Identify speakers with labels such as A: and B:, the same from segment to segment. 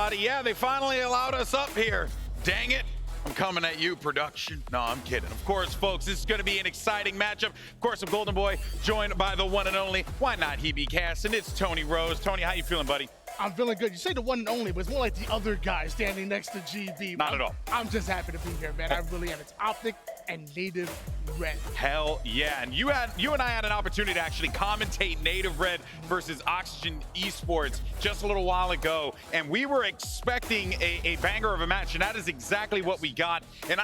A: everybody. Yeah, they finally allowed us up here. Dang it. I'm coming at you, production. No, I'm kidding. Of course, folks, this is going to be an exciting matchup. Of course, I'm Golden Boy, joined by the one and only, why not he be casting? It's Tony Rose. Tony, how you feeling, buddy?
B: I'm feeling good. You say the one and only, but it's more like the other guy standing next to GB.
A: Not at all.
B: I'm just happy to be here, man. I really am. It's Optic and Native Red.
A: Hell yeah. And you and I had an opportunity to actually commentate Native Red versus Oxygen Esports just a little while ago. And we were expecting a banger of a match, and that is exactly what we got. And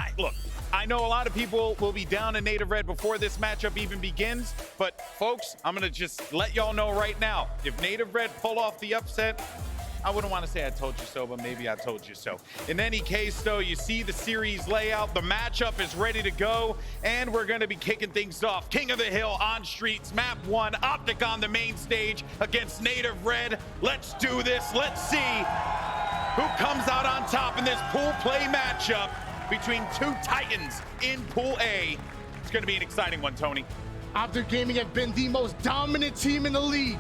A: I know a lot of people will be down in Native Red before this matchup even begins, but folks, I'm gonna just let y'all know right now, if Native Red pull off the upset, I wouldn't want to say I told you so, but maybe I told you so. In any case, though, you see the series layout, the matchup is ready to go, and we're gonna be kicking things off. King of the Hill on streets, map 1, Optic on the main stage against Native Red. Let's do this, let's see who comes out on top in this pool play matchup between two titans in Pool A. It's going to be an exciting one, Tony.
B: Optic Gaming have been the most dominant team in the league.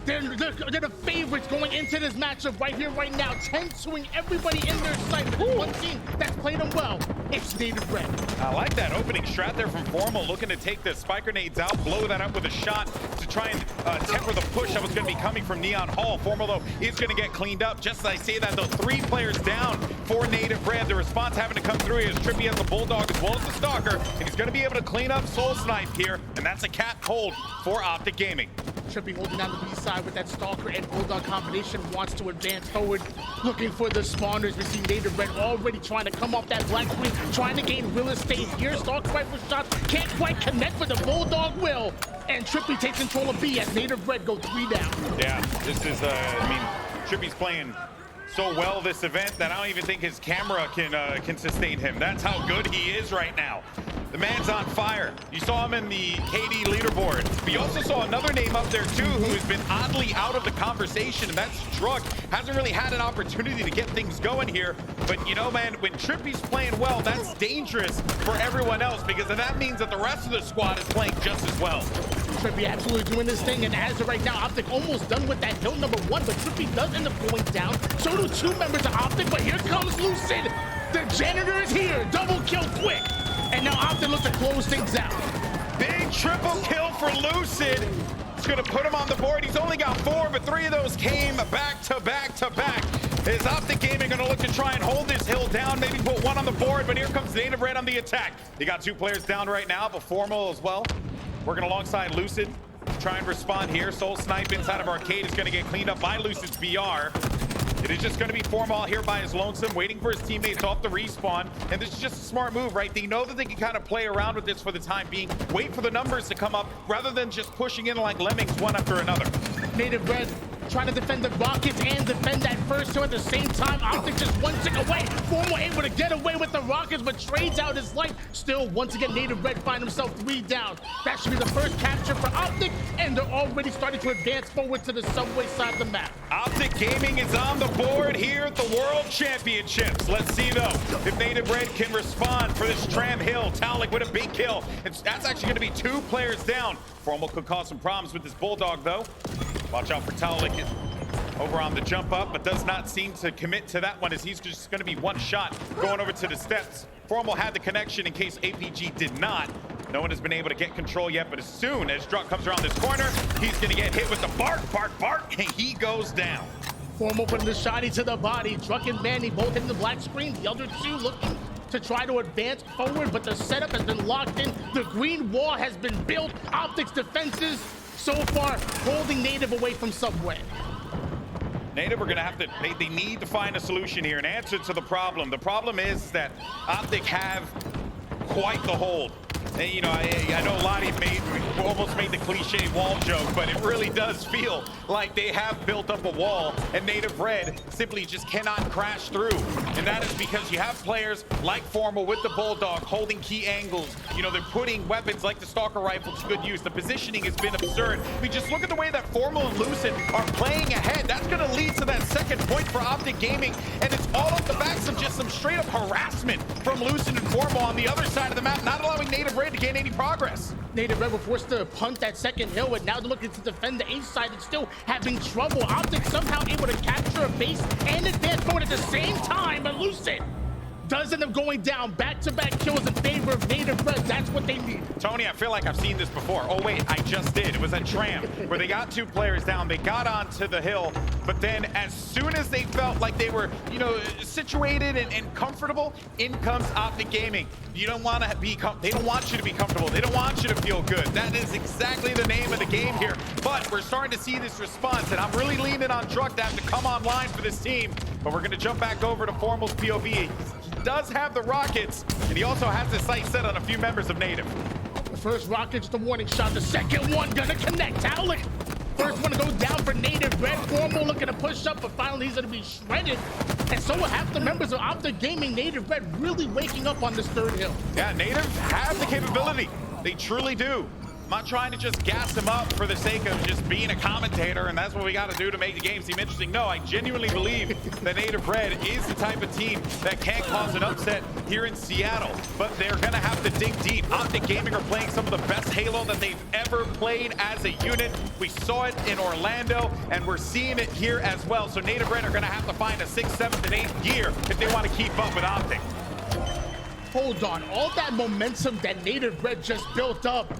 B: They're the favorites going into this matchup right here, right now, tensoing everybody in their sight. But one team that's played them well, it's Native Red.
A: I like that opening strat there from Formal, looking to take the spike grenades out, blow that up with a shot to try and temper the push that was going to be coming from Neon Hall. Formal, though, is going to get cleaned up. Just as I say that, though, 3 players down for Native Red. The response having to come through is Trippy as the Bulldog as well as the Stalker, and he's going to be able to clean up Soul Snipe here, and that's a cat hold for Optic Gaming.
B: Trippy holding down the B side with that Stalker and Bulldog combination, wants to advance forward, looking for the spawners. We see Native Red already trying to come off that black screen, trying to gain real estate here. Stalker rifle shots can't quite connect, but the Bulldog will. And Trippy takes control of B as Native Red go 3 down.
A: Yeah, this is, Trippy's playing so well this event that I don't even think his camera can sustain him. That's how good he is right now. The man's on fire. You saw him in the KD leaderboard. But you also saw another name up there too who has been oddly out of the conversation, and that's Drug. Hasn't really had an opportunity to get things going here. But you know, man, when Trippy's playing well, that's dangerous for everyone else, because that means that the rest of the squad is playing just as well.
B: Trippy absolutely doing this thing, and as of right now, Optic almost done with that hill number 1, but Trippy does end up going down. So do 2 members of Optic, but here comes Lucid. The janitor is here, double kill quick. And now Optic looks to close things out.
A: Big triple kill for Lucid. It's gonna put him on the board. He's only got 4, but 3 of those came back to back to back. Is Optic Gaming gonna look to try and hold this hill down, maybe put 1 on the board, but here comes Native Red on the attack. He got 2 players down right now, but Formal as well. Working alongside Lucid. Try and respond here. Soul Snipe inside of Arcade is gonna get cleaned up by Lucid's BR. It is just going to be Formal here by his lonesome, waiting for his teammates off the respawn. And this is just a smart move, right? They know that they can kind of play around with this for the time being, wait for the numbers to come up, rather than just pushing in like lemmings one after another.
B: Native Red trying to defend the Rockets and defend that first 2 at the same time. Optic just 1 tick away. Formal able to get away with the Rockets, but trades out his life. Still, once again, Native Red find himself 3 down. That should be the first capture for Optic, and they're already starting to advance forward to the subway side of the map.
A: Optic Gaming is on the board here at the World Championships. Let's see, though, if Native Red can respond for this Tram Hill. Talik with a big kill. That's actually going to be 2 players down. Formal could cause some problems with this Bulldog, though. Watch out for Talik over on the jump up, but does not seem to commit to that one, as he's just going to be 1 shot going over to the steps. Formal had the connection in case APG did not. No one has been able to get control yet, but as soon as Druck comes around this corner, he's going to get hit with the bark, and he goes down.
B: Formal putting the shotty to the body. Druck and Manny both hitting the black screen. The other 2 looking to try to advance forward, but the setup has been locked in. The green wall has been built. Optic's defenses so far holding Native away from Subway.
A: Native are going to have to, they need to find a solution here, an answer to the problem. The problem is that Optic have quite the hold. And, you know, I know Lottie almost made the cliche wall joke, but it really does feel like they have built up a wall, and Native Red simply just cannot crash through. And that is because you have players like Formal with the Bulldog holding key angles. You know, they're putting weapons like the Stalker rifle to good use. The positioning has been absurd. I mean, just look at the way that Formal and Lucid are playing ahead. That's going to lead to that second point for Optic Gaming, and it's all off the backs of just some straight up harassment from Lucid and Formal on the other side of the map, not allowing Native Native Red to gain any progress.
B: Native Red were forced to punt that second hill, and now they're looking to defend the A side and still having trouble. Optic somehow able to capture a base and advance forward at the same time, but Lucid does end up going down. Back-to-back kills in favor of Native Red. That's what they need.
A: Tony, I feel like I've seen this before. Oh, wait, I just did. It was at Tram, where they got 2 players down. They got onto the hill, but then as soon as they felt like they were, you know, situated and comfortable, in comes Optic Gaming. You don't want to be, they don't want you to be comfortable. They don't want you to feel good. That is exactly the name of the game here. But we're starting to see this response, and I'm really leaning on Druck to have to come online for this team. But we're going to jump back over to Formal's POV. He does have the rockets, and he also has his sight set on a few members of Native.
B: The first rocket's the warning shot. The second one gonna connect. Talik, first one to go down for Native Red. Formal looking to push up, but finally he's gonna be shredded. And so will half the members of Optic Gaming. Native Red really waking up on this third hill.
A: Yeah, Native have the capability. They truly do. I'm not trying to just gas them up for the sake of just being a commentator, and that's what we got to do to make the game seem interesting. No, I genuinely believe that Native Red is the type of team that can cause an upset here in Seattle, but they're going to have to dig deep. Optic Gaming are playing some of the best Halo that they've ever played as a unit. We saw it in Orlando, and we're seeing it here as well. So Native Red are going to have to find a 6th, 7th, and 8th gear if they want to keep up with Optic.
B: Hold on, all that momentum that Native Red just built up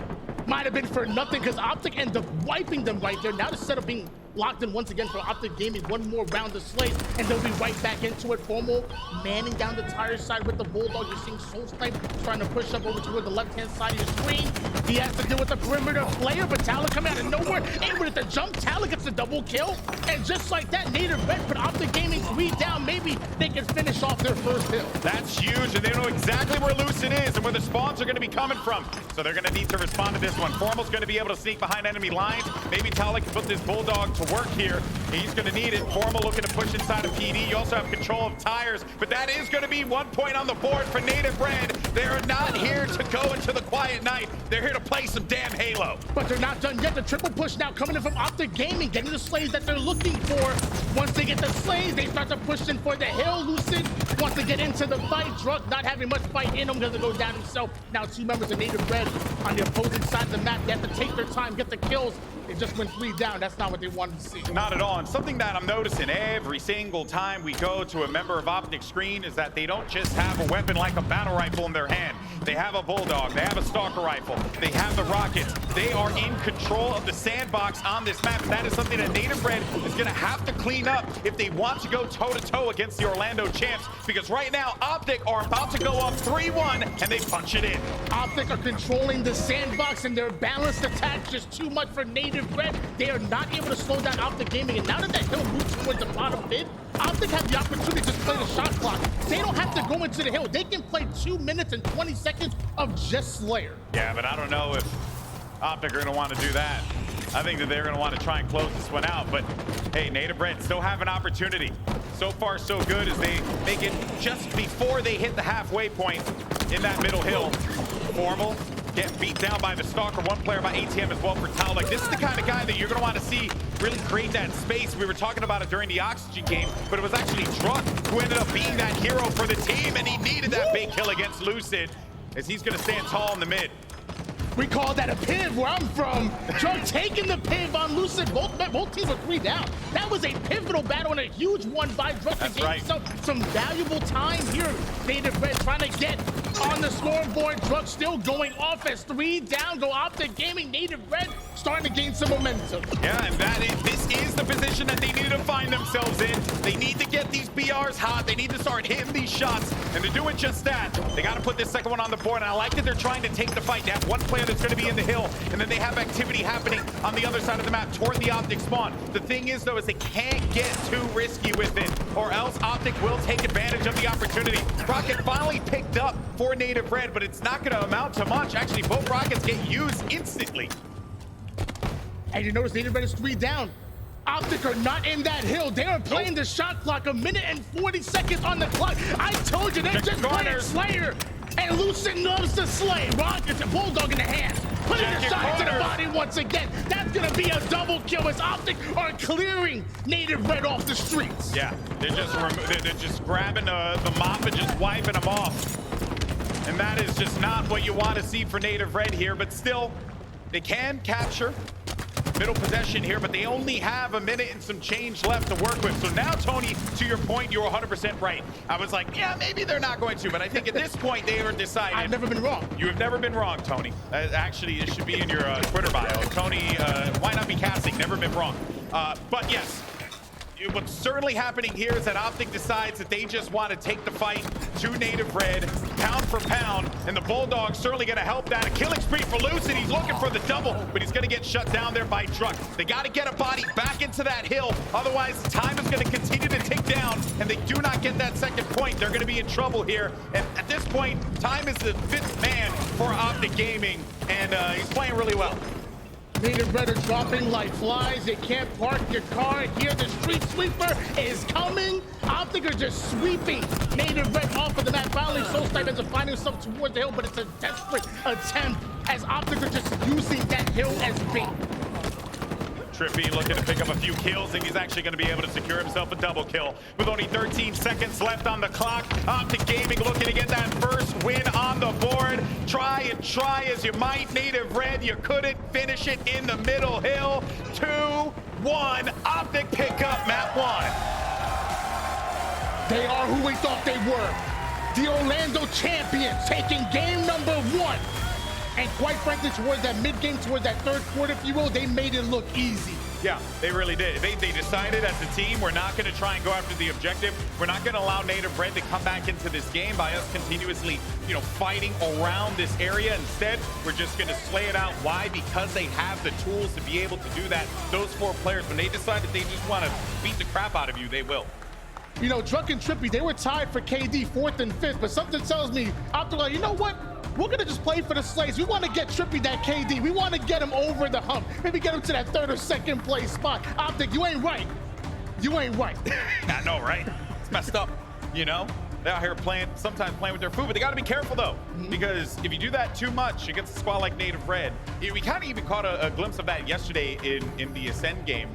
B: might have been for nothing, because Optic ended up wiping them right there. Now the setup being locked in once again for Optic Gaming. One more round of slays, and they'll be right back into it. Formal manning down the tire side with the Bulldog. You're seeing Soul Snipe trying to push up over toward the left-hand side of your screen. He has to deal with the perimeter player, but Talik coming out of nowhere, able to jump. Talik gets the double kill, and just like that, Native Red put Optic Gaming 3 down. Maybe they can finish off their first hill.
A: That's huge, and they know exactly where Lucid is and where the spawns are going to be coming from. So they're going to need to respond to this one. Formal's going to be able to sneak behind enemy lines. Maybe Talik can put this Bulldog to work here. He's going to need it. Formal looking to push inside of PD. You also have control of tires, but that is going to be 1 point on the board for Native Red. They're not here to go into the quiet night. They're here to play some damn Halo.
B: But they're not done yet. The triple push now coming in from Optic Gaming, getting the slays that they're looking for. Once they get the slays, they start to push in for the hill. Lucid wants to get into the fight. Druck not having much fight in him, going to go down himself. Now 2 members of Native Red on the opposing side of the map. They have to take their time, get the kills. They just went 3 down. That's not what they wanted to see.
A: Not at all. And something that I'm noticing every single time we go to a member of Optic screen is that they don't just have a weapon like a battle rifle in their hand. They have a Bulldog. They have a Stalker rifle. They have the rockets. They are in control of the sandbox on this map. That is something that Native Red is going to have to clean up if they want to go toe-to-toe against the Orlando champs. Because right now, Optic are about to go up 3-1, and they punch it in.
B: Optic are controlling the sandbox, and their balanced attack just too much for Native Red. They are not able to slow down Optic Gaming, and now that that hill moves towards the bottom mid, Optic have the opportunity to just play the shot clock. They don't have to go into the hill. They can play 2 minutes and 20 seconds of just Slayer.
A: Yeah, but I don't know if Optic are going to want to do that. I think that they're going to want to try and close this one out, but hey, Native Red still have an opportunity. So far, so good as they make it just before they hit the halfway point in that middle hill. Formal get beat down by the Stalker. 1 player by ATM as well for Talik. This is the kind of guy that you're going to want to see really create that space. We were talking about it during the Oxygen game, but it was actually Druck who ended up being that hero for the team, and he needed that big kill against Lucid as he's going to stand tall in the mid.
B: We call that a piv where I'm from. Druck taking the piv on Lucid. Both teams were 3 down. That was a pivotal battle and a huge one by Druck.
A: That's
B: to
A: right.
B: Some valuable time here. Native Red trying to get on the scoreboard. Druck still going off as 3 down. Go Optic Gaming. Native Red starting to gain some momentum.
A: Yeah, and this is the position that they need to find themselves in. They need to get these BRs hot. They need to start hitting these shots, and they're doing just that. They got to put this second one on the board, and I like that they're trying to take the fight. They have 1 player that's going to be in the hill, and then they have activity happening on the other side of the map toward the Optic spawn. The thing is, though, is they can't get too risky with it, or else Optic will take advantage of the opportunity. Rocket finally picked up for Native Red, but it's not going to amount to much. Actually, both rockets get used instantly.
B: And you notice Native Red is 3 down. Optic are not in that hill. They are playing the shot clock. 1 minute and 40 seconds on the clock. I told you, they're just playing Slayer. And Lucid loves to slay. Rockets a Bulldog in the hands. Putting the shot to the body once again. That's going to be a double kill as Optic are clearing Native Red off the streets.
A: Yeah, they're just grabbing the mop and just wiping them off. And that is just not what you want to see for Native Red here, but still, they can capture middle possession here, but they only have a minute and some change left to work with. So now, Tony, to your point, you're 100% right. I was like, yeah, maybe they're not going to, but I think at this point they are decided.
B: I've never been wrong.
A: You have never been wrong, Tony. Actually, it should be in your Twitter bio. Tony, why not be casting? Never been wrong. But yes, what's certainly happening here is that Optic decides that they just want to take the fight to Native Red, pound for pound, and the Bulldog's certainly going to help that. A killing spree for Luce, and he's looking for the double, but he's going to get shut down there by Truck. They got to get a body back into that hill, otherwise time is going to continue to tick down, and they do not get that second point. They're going to be in trouble here, and at this point, time is the fifth man for Optic Gaming, and he's playing really well.
B: Native Red are dropping like flies. You can't park your car. Here, the street sweeper is coming. Optic are just sweeping Native Red off of the map. Finally, Soulsnipe ends up finding himself towards the hill, but it's a desperate attempt as Optic are just using that hill as bait.
A: Trippy looking to pick up a few kills, and he's actually going to be able to secure himself a double kill. With only 13 seconds left on the clock, Optic Gaming looking to get that first win on the board. Try and try as you might, Native Red, you couldn't finish it in the middle hill. 2-1, Optic pick up map 1.
B: They are who we thought they were. The Orlando champions taking game number 1. And quite frankly, towards that mid-game, towards that third quarter, if you will, they made it look easy.
A: Yeah, they really did. They decided as a team, we're not going to try and go after the objective. We're not going to allow Native Red to come back into this game by us continuously, fighting around this area. Instead, we're just going to slay it out. Why? Because they have the tools to be able to do that. Those 4 players, when they decide that they just want to beat the crap out of you, they will.
B: Drunk and Trippy, they were tied for KD 4th and 5th, but something tells me, Optic, you know what? We're going to just play for the Slays. We want to get Trippy that KD. We want to get him over the hump. Maybe get him to that 3rd or 2nd place spot. Optic, you ain't right. You ain't right.
A: I know, right? It's messed up, They're out here sometimes playing with their food, but they got to be careful, though, because if you do that too much against a squad like Native Red, we kind of even caught a glimpse of that yesterday in the Ascend game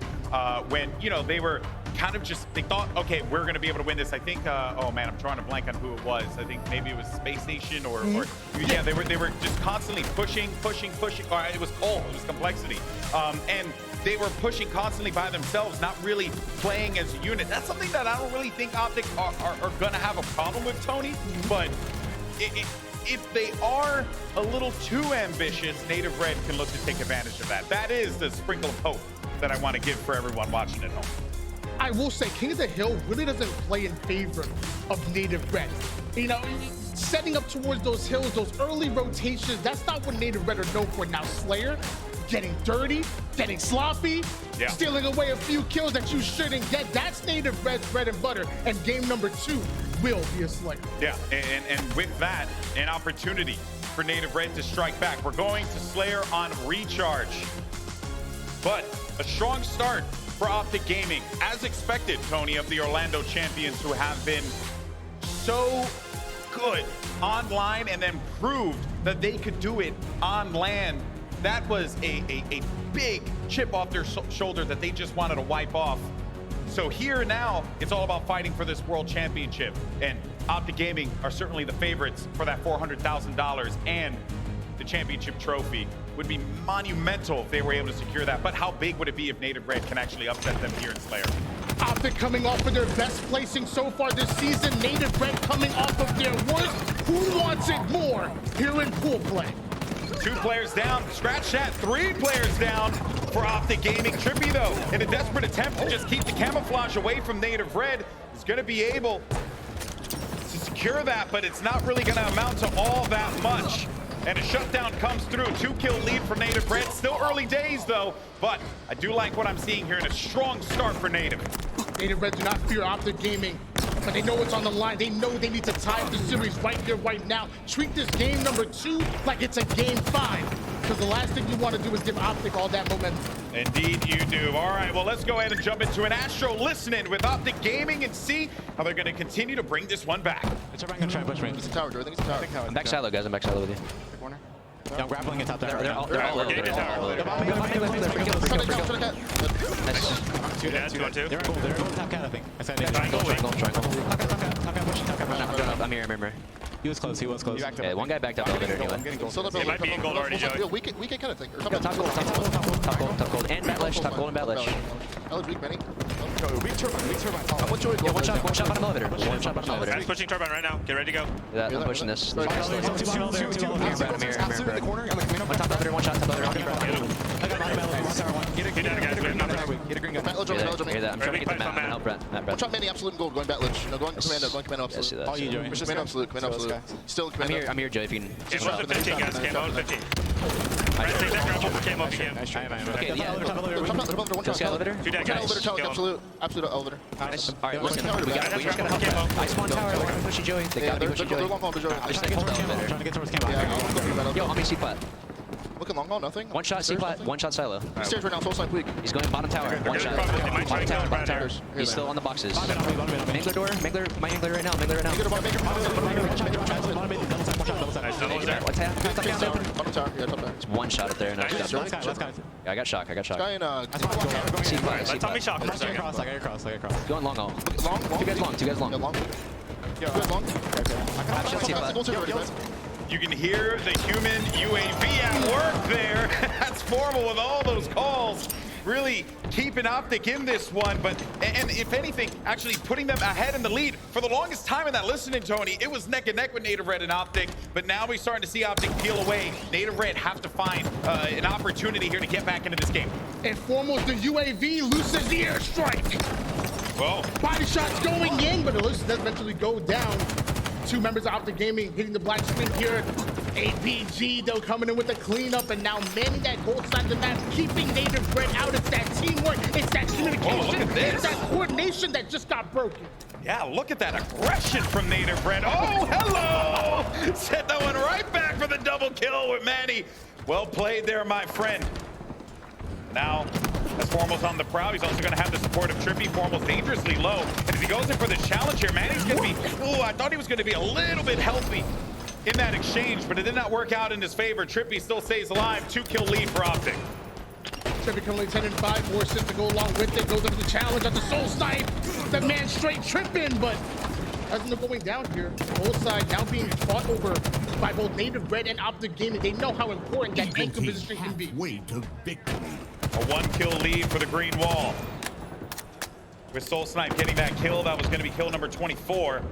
A: when, they were kind of they thought, okay, we're going to be able to win this. I think, oh man, I'm trying to blank on who it was. I think maybe it was Space Station or yeah, they were just constantly pushing. Or it was Cole, it was Complexity. And they were pushing constantly by themselves, not really playing as a unit. That's something that I don't really think Optic are going to have a problem with, Tony. But if they are a little too ambitious, Native Red can look to take advantage of that. That is the sprinkle of hope that I want to give for everyone watching at home.
B: I will say, King of the Hill really doesn't play in favor of Native Red. Setting up towards those hills, those early rotations, that's not what Native Red are known for. Now, Slayer, getting dirty, getting sloppy, stealing away a few kills that you shouldn't get. That's Native Red's bread and butter, and game number 2 will be a Slayer. Yeah,
A: and with that, an opportunity for Native Red to strike back. We're going to Slayer on recharge, but a strong start for Optic Gaming, as expected, Tony, of the Orlando champions, who have been so good online and then proved that they could do it on land. That was a big chip off their shoulder that they just wanted to wipe off. So here now, it's all about fighting for this world championship. And Optic Gaming are certainly the favorites for that $400,000 and the championship trophy. Would be monumental if they were able to secure that. But how big would it be if Native Red can actually upset them here in Slayer?
B: Optic coming off of their best placing so far this season. Native Red coming off of their worst. Who wants it more here in pool play?
A: 2 players down. Scratch that. 3 players down for Optic Gaming. Trippy, though, in a desperate attempt to just keep the camouflage away from Native Red, is going to be able to secure that, but it's not really going to amount to all that much. And a shutdown comes through. 2-kill lead for Native Red. Still early days, though, but I do like what I'm seeing here in a strong start for Native.
B: Native Red do not fear Optic Gaming, but they know what's on the line. They know they need to tie up the series right here, right now. Treat this game number 2 like it's a game 5, because the last thing you want to do is give Optic all that momentum.
A: Indeed you do. All right, well, let's go ahead and jump into an Astro listening with Optic Gaming and see how they're going to continue to bring this one back.
C: It's everyone going to try and push me.
D: It's a tower, I think it's a tower.
C: I'm back silo, guys. I'm back silo with you.
D: The corner.
C: Yeah, I'm grappling it top there. They're all
A: we're
C: low.
A: getting
C: They're all
A: tower.
C: low. Two dead. They're going top cat, I think. I said triangle.
A: I'm here.
C: He was close. He was close.
D: backed up.
C: Okay, one guy backed up elevator
D: I'm
C: anyway.
D: getting gold.
E: He might be in gold already, Joey.
D: We can kind of think. Or
C: Top gold, top gold, and bat ledge, top gold and bat ledge.
D: Ledge weak, Benny.
E: Weak turbine.
D: I'm with Joey.
C: Yeah, one shot bottom elevator. One shot bottom elevator.
E: Guys pushing turbine right now. Get ready to go.
C: Yeah, I'm pushing this.
D: Sorry,
C: One
D: sorry.
C: top elevator, one shot top elevator. I got bottom elevator.
E: Get down, guys. We have nothing.
D: Get a green guy. Bat ledge,
C: Hear
D: bat ledge.
C: that? Hear that? I'm trying to get the map. Help Brett.
D: One shot, Manny, absolute and gold. Going bat ledge. No, going commando. Going commando,
C: Yeah, I see
D: absolute.
C: that.
F: All you, Joey.
D: Commando, absolute. Commando, absolute. Still commando.
C: I'm here, Joey, if you can.
E: Camo to 15, guys. Camo to 15. Right, take that grapple for Camo again.
C: Okay, yeah.
D: Top elevator, one
C: Just
D: shot.
C: got elevator?
E: Two dead
D: One
E: guys.
D: elevator, top,
E: Kill him.
D: absolute elevator.
C: Nice. All right, listen.
D: Tower,
C: We
D: back.
C: just gotta help that. I spawn tower. They're gonna push you, Joey. They
D: Yeah,
C: gotta be
D: they're
C: pushing Joey.
D: long haul, Joey.
C: Just take it to the elevator.
F: Trying to get towards camp.
D: Yeah, I'll go for you,
C: Yo, on me, C flat.
D: Looking long haul, nothing.
C: One shot, C flat. One shot silo.
D: Stairs right now, soul side weak.
C: He's going bottom tower. One shot.
E: They might try
C: Bottom
E: and kill
C: tower.
E: him
C: Bottom
E: right
C: tower.
E: here.
C: He's still on the boxes.
F: Bottom mid.
C: Mangler door. Mangler. My Mangler right now. Mangler right now.
D: Make it
E: Nice, no one's there.
C: What's happening?
D: bottom tower. Yeah, top tower.
C: It's one shot up there. And I
E: Nice.
C: just got
F: Last guy.
C: Yeah, I got shock. I got shock.
D: Guy in
C: C flat. C
E: Let Tommy
C: flat.
E: shock for a
F: I got
E: second.
F: across. I got across.
C: Going long all.
D: long.
C: Two guys long. Two guys long.
D: Yeah, long. Two guys long.
C: Half shot C flat.
D: Gold two already, man.
A: You can hear the human UAV at work there. That's formal with all those calls. Really keeping Optic in this one, but and if anything, actually putting them ahead in the lead. For the longest time in that listening, Tony, it was neck and neck with Native Red and Optic, but now we're starting to see Optic peel away. Native Red have to find an opportunity here to get back into this game.
B: And foremost, the UAV loses the airstrike.
A: Well,
B: Body shots going in, but it does eventually go down. Two members of Optic Gaming hitting the black screen here. APG, though, coming in with the cleanup, and now manning that gold side of the map, keeping Native Red out. It's that teamwork, it's that communication,
A: look at this.
B: it's that coordination that just got broken.
A: yeah, look at that aggression from Native Red. Oh, hello! Set that one right back for the double kill with Manny. Well played there, my friend. Now, as Formal's on the prowl, he's also going to have the support of Trippy. Formal's dangerously low. And as he goes in for the challenge here, Manny's going to be... Oh, I thought he was going to be a little bit healthy in that exchange, but it did not work out in his favor. Trippy still stays alive. 2-kill lead for Optic.
B: Trippy currently 10 and 5, more assists to go along with it. Goes into the challenge at the soul snipe. The man straight tripping, but doesn't look going down here. Gold side now being fought over by both Native Red and Optic Gaming. They know how important that anchor position can be.
G: Way to victory.
A: A 1-kill lead for the green wall. With Soul Snipe getting that kill, that was going to be kill number 24.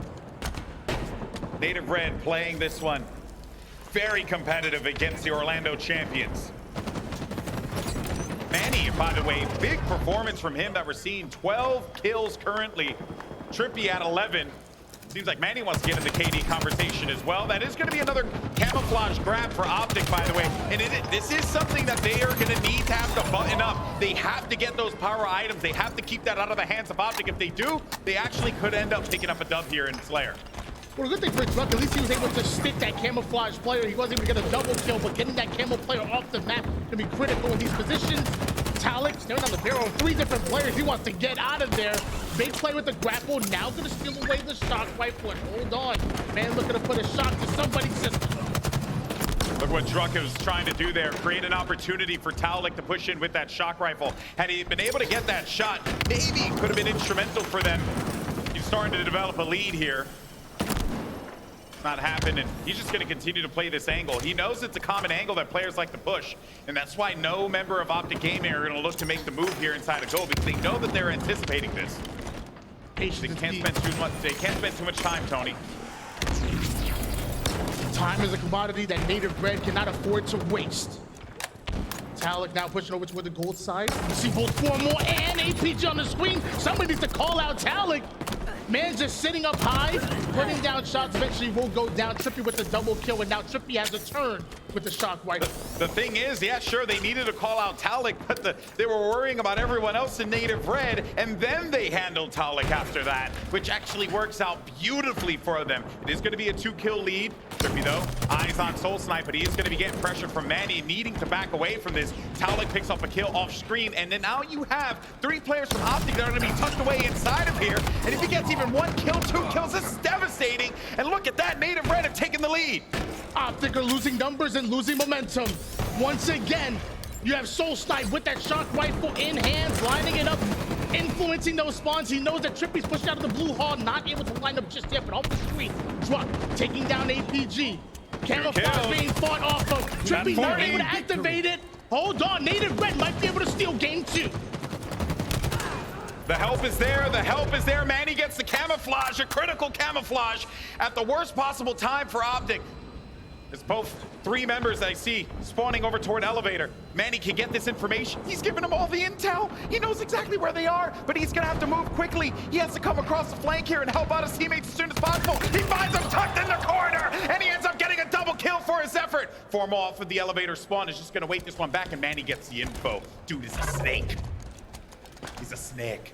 A: Native Red playing this one very competitive against the Orlando champions. Manny, by the way, big performance from him that we're seeing. 12 kills currently. Trippy at 11. Seems like Manny wants to get in the KD conversation as well. That is going to be another camouflage grab for Optic, by the way. And this is something that they are going to need to have to button up. They have to get those power items. They have to keep that out of the hands of Optic. If they do, they actually could end up picking up a dub here in Slayer.
B: Well, the good thing for Druck, at least he was able to stick that camouflage player. He wasn't even going to double kill, but getting that camo player off the map can be critical in these positions. Talik staring on the barrel of 3 different players. He wants to get out of there. Big play with the grapple. Now going to steal away the shock rifle. And hold on. Man looking to put a shock to somebody's system.
A: Look what Druck was trying to do there. Create an opportunity for Talik to push in with that shock rifle. Had he been able to get that shot, maybe could have been instrumental for them. He's starting to develop a lead here. Not happen, and he's just going to continue to play this angle. He knows it's a common angle that players like to push, and that's why no member of Optic Gaming are going to look to make the move here inside of goal, because they know that they're anticipating this. They can't spend too much. They can't spend too much time, Tony.
B: Time is a commodity that Native Red cannot afford to waste. Talik now pushing over toward the gold side. You see both Formal and APG on the screen. Somebody needs to call out Talik. Man just sitting up high, putting down shots. Eventually will go down. Trippy with the double kill, and now Trippy has a turn with the shock rifle.
A: The thing is, yeah, sure, they needed to call out Talik, but they were worrying about everyone else in Native Red, and then they handled Talik after that, which actually works out beautifully for them. It is going to be a 2-kill lead. Trippy, though, eyes on Soul Snipe, but he is going to be getting pressure from Manny, needing to back away from this. Talik picks up a kill off screen, and then now you have 3 players from Optic that are going to be tucked away inside of here, and if he gets even 1 kill, 2 kills, this is devastating. And look at that, Native Red have taken the lead.
B: Optic are losing numbers and losing momentum. Once again, you have Soul Snipe with that shock rifle in hands, lining it up influencing those spawns. He knows that Trippy's pushed out of the blue hall, not able to line up just yet, but off the screen. Drop, taking down APG. Camouflage being fought off of. Trippy not able to activate it. Hold on, Native Red might be able to steal game 2.
A: The help is there. The help is there. Manny gets the camouflage, a critical camouflage at the worst possible time for Optic. It's both 3 members I see spawning over toward elevator. Manny can get this information. He's giving them all the intel. He knows exactly where they are, but he's gonna have to move quickly. He has to come across the flank here and help out his teammates as soon as possible. He finds them tucked in the corner, and he ends up getting a double kill for his effort. Formal off of the elevator spawn is just gonna wait this one back, and Manny gets the info. Dude is a snake. He's a snake.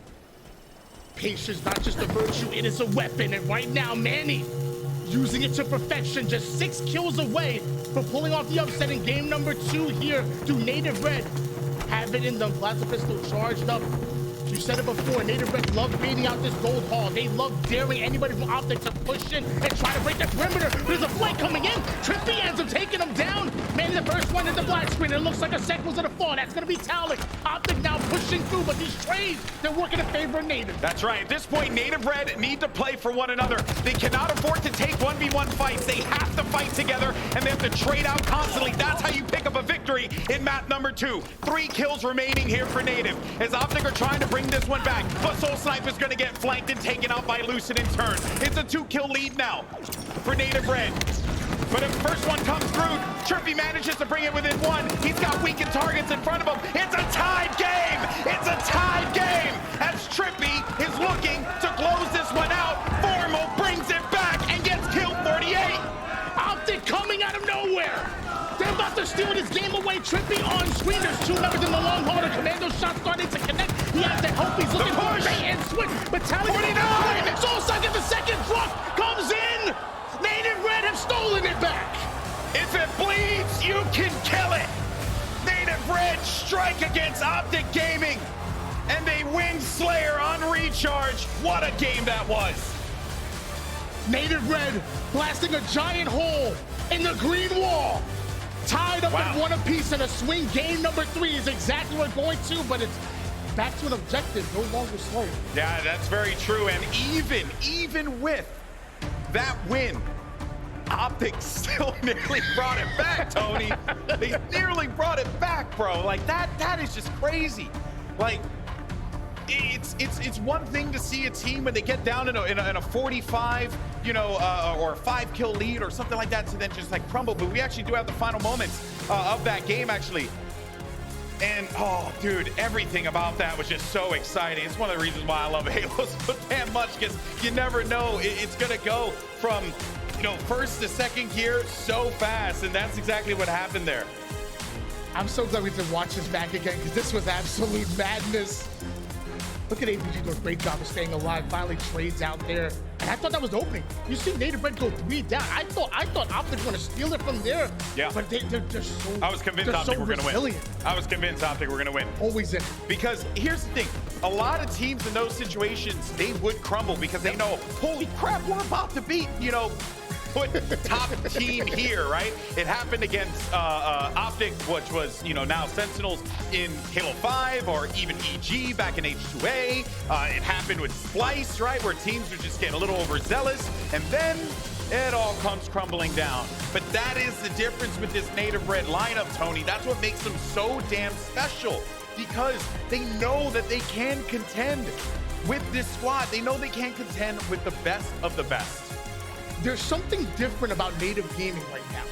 B: Patience, not just a virtue, it is a weapon. And right now, Manny using it to perfection, just 6 kills away from pulling off the upset in game number 2 here. Do Native Red have it in them? Plasma pistol charged up. You said it before, Native Red love baiting out this gold hall. They love daring anybody from Optic to push in and try to break the perimeter. There's a flank coming in. Trippy ends up taking him down. Man, the first one is the black screen. It looks like a second one's gonna fall. That's gonna be Talik. Optic now pushing through, but these trades, they're working in favor of Native.
A: That's right. At this point, Native Red need to play for one another. They cannot afford to take 1v1 fights. They have to fight together, and they have to trade out constantly. That's how you pick up a victory in map number 2. 3 kills remaining here for Native, as Optic are trying to bring this one back, but Soul Sniper's gonna get flanked and taken out by Lucid in turn. It's a 2-kill lead now for Native Red. But if the first one comes through, Trippy manages to bring it within 1. He's got weakened targets in front of him. It's a tied game! It's a tied game! As Trippy is looking to close this one out, Formal brings it back and gets killed 48.
B: Optic coming out of nowhere. They're about to steal this game away. Trippy on screen. There's 2 members in the long haul. The commando shot starting to connect. He has the help. He's looking for a bait and switch. But Tally 49. Soulsuck at the second drop comes in. Native Red have stolen it back.
A: If it bleeds, you can kill it. Native Red strike against Optic Gaming, and they win Slayer on recharge. What a game that was.
B: Native Red blasting a giant hole in the green wall. Tied up at 1 apiece, and a swing game number 3 is exactly what we're going to, but it's back to an objective, no longer Slayer.
A: Yeah, that's very true. And even with that win, Optic still nearly brought it back, Tony. They nearly brought it back, bro. Like that is just crazy. Like it's one thing to see a team when they get down in a 45, you know, or a 5-kill lead or something like that, to then just like crumble. But we actually do have the final moments of that game actually. And oh, dude, everything about that was just so exciting. It's one of the reasons why I love Halo so damn much, because you never know it's gonna go from, you know, first to second gear so fast, and that's exactly what happened there.
B: I'm so glad we can watch this back again, because this was absolute madness. Look at APG doing a great job of staying alive. Finally trades out there. And I thought that was the opening. You see Native Red go 3 down. I thought Optic was going to steal it from there.
A: Yeah.
B: But they're just so
A: I was convinced Optic were going to win. I was convinced Optic were going to win.
B: Always in.
A: Because here's the thing. A lot of teams in those situations, they would crumble because they know, holy crap, we're about to beat, you know, put top team here, right? It happened against Optic, which was, you know, now Sentinels in Halo 5, or even EG back in H2A. It happened with Splice, right, where teams would just get a little overzealous, and then it all comes crumbling down. But that is the difference with this Native Red lineup, Tony. That's what makes them so damn special, because they know that they can contend with this squad. They know they can contend with the best of the best.
B: There's something different about Native Gaming right now.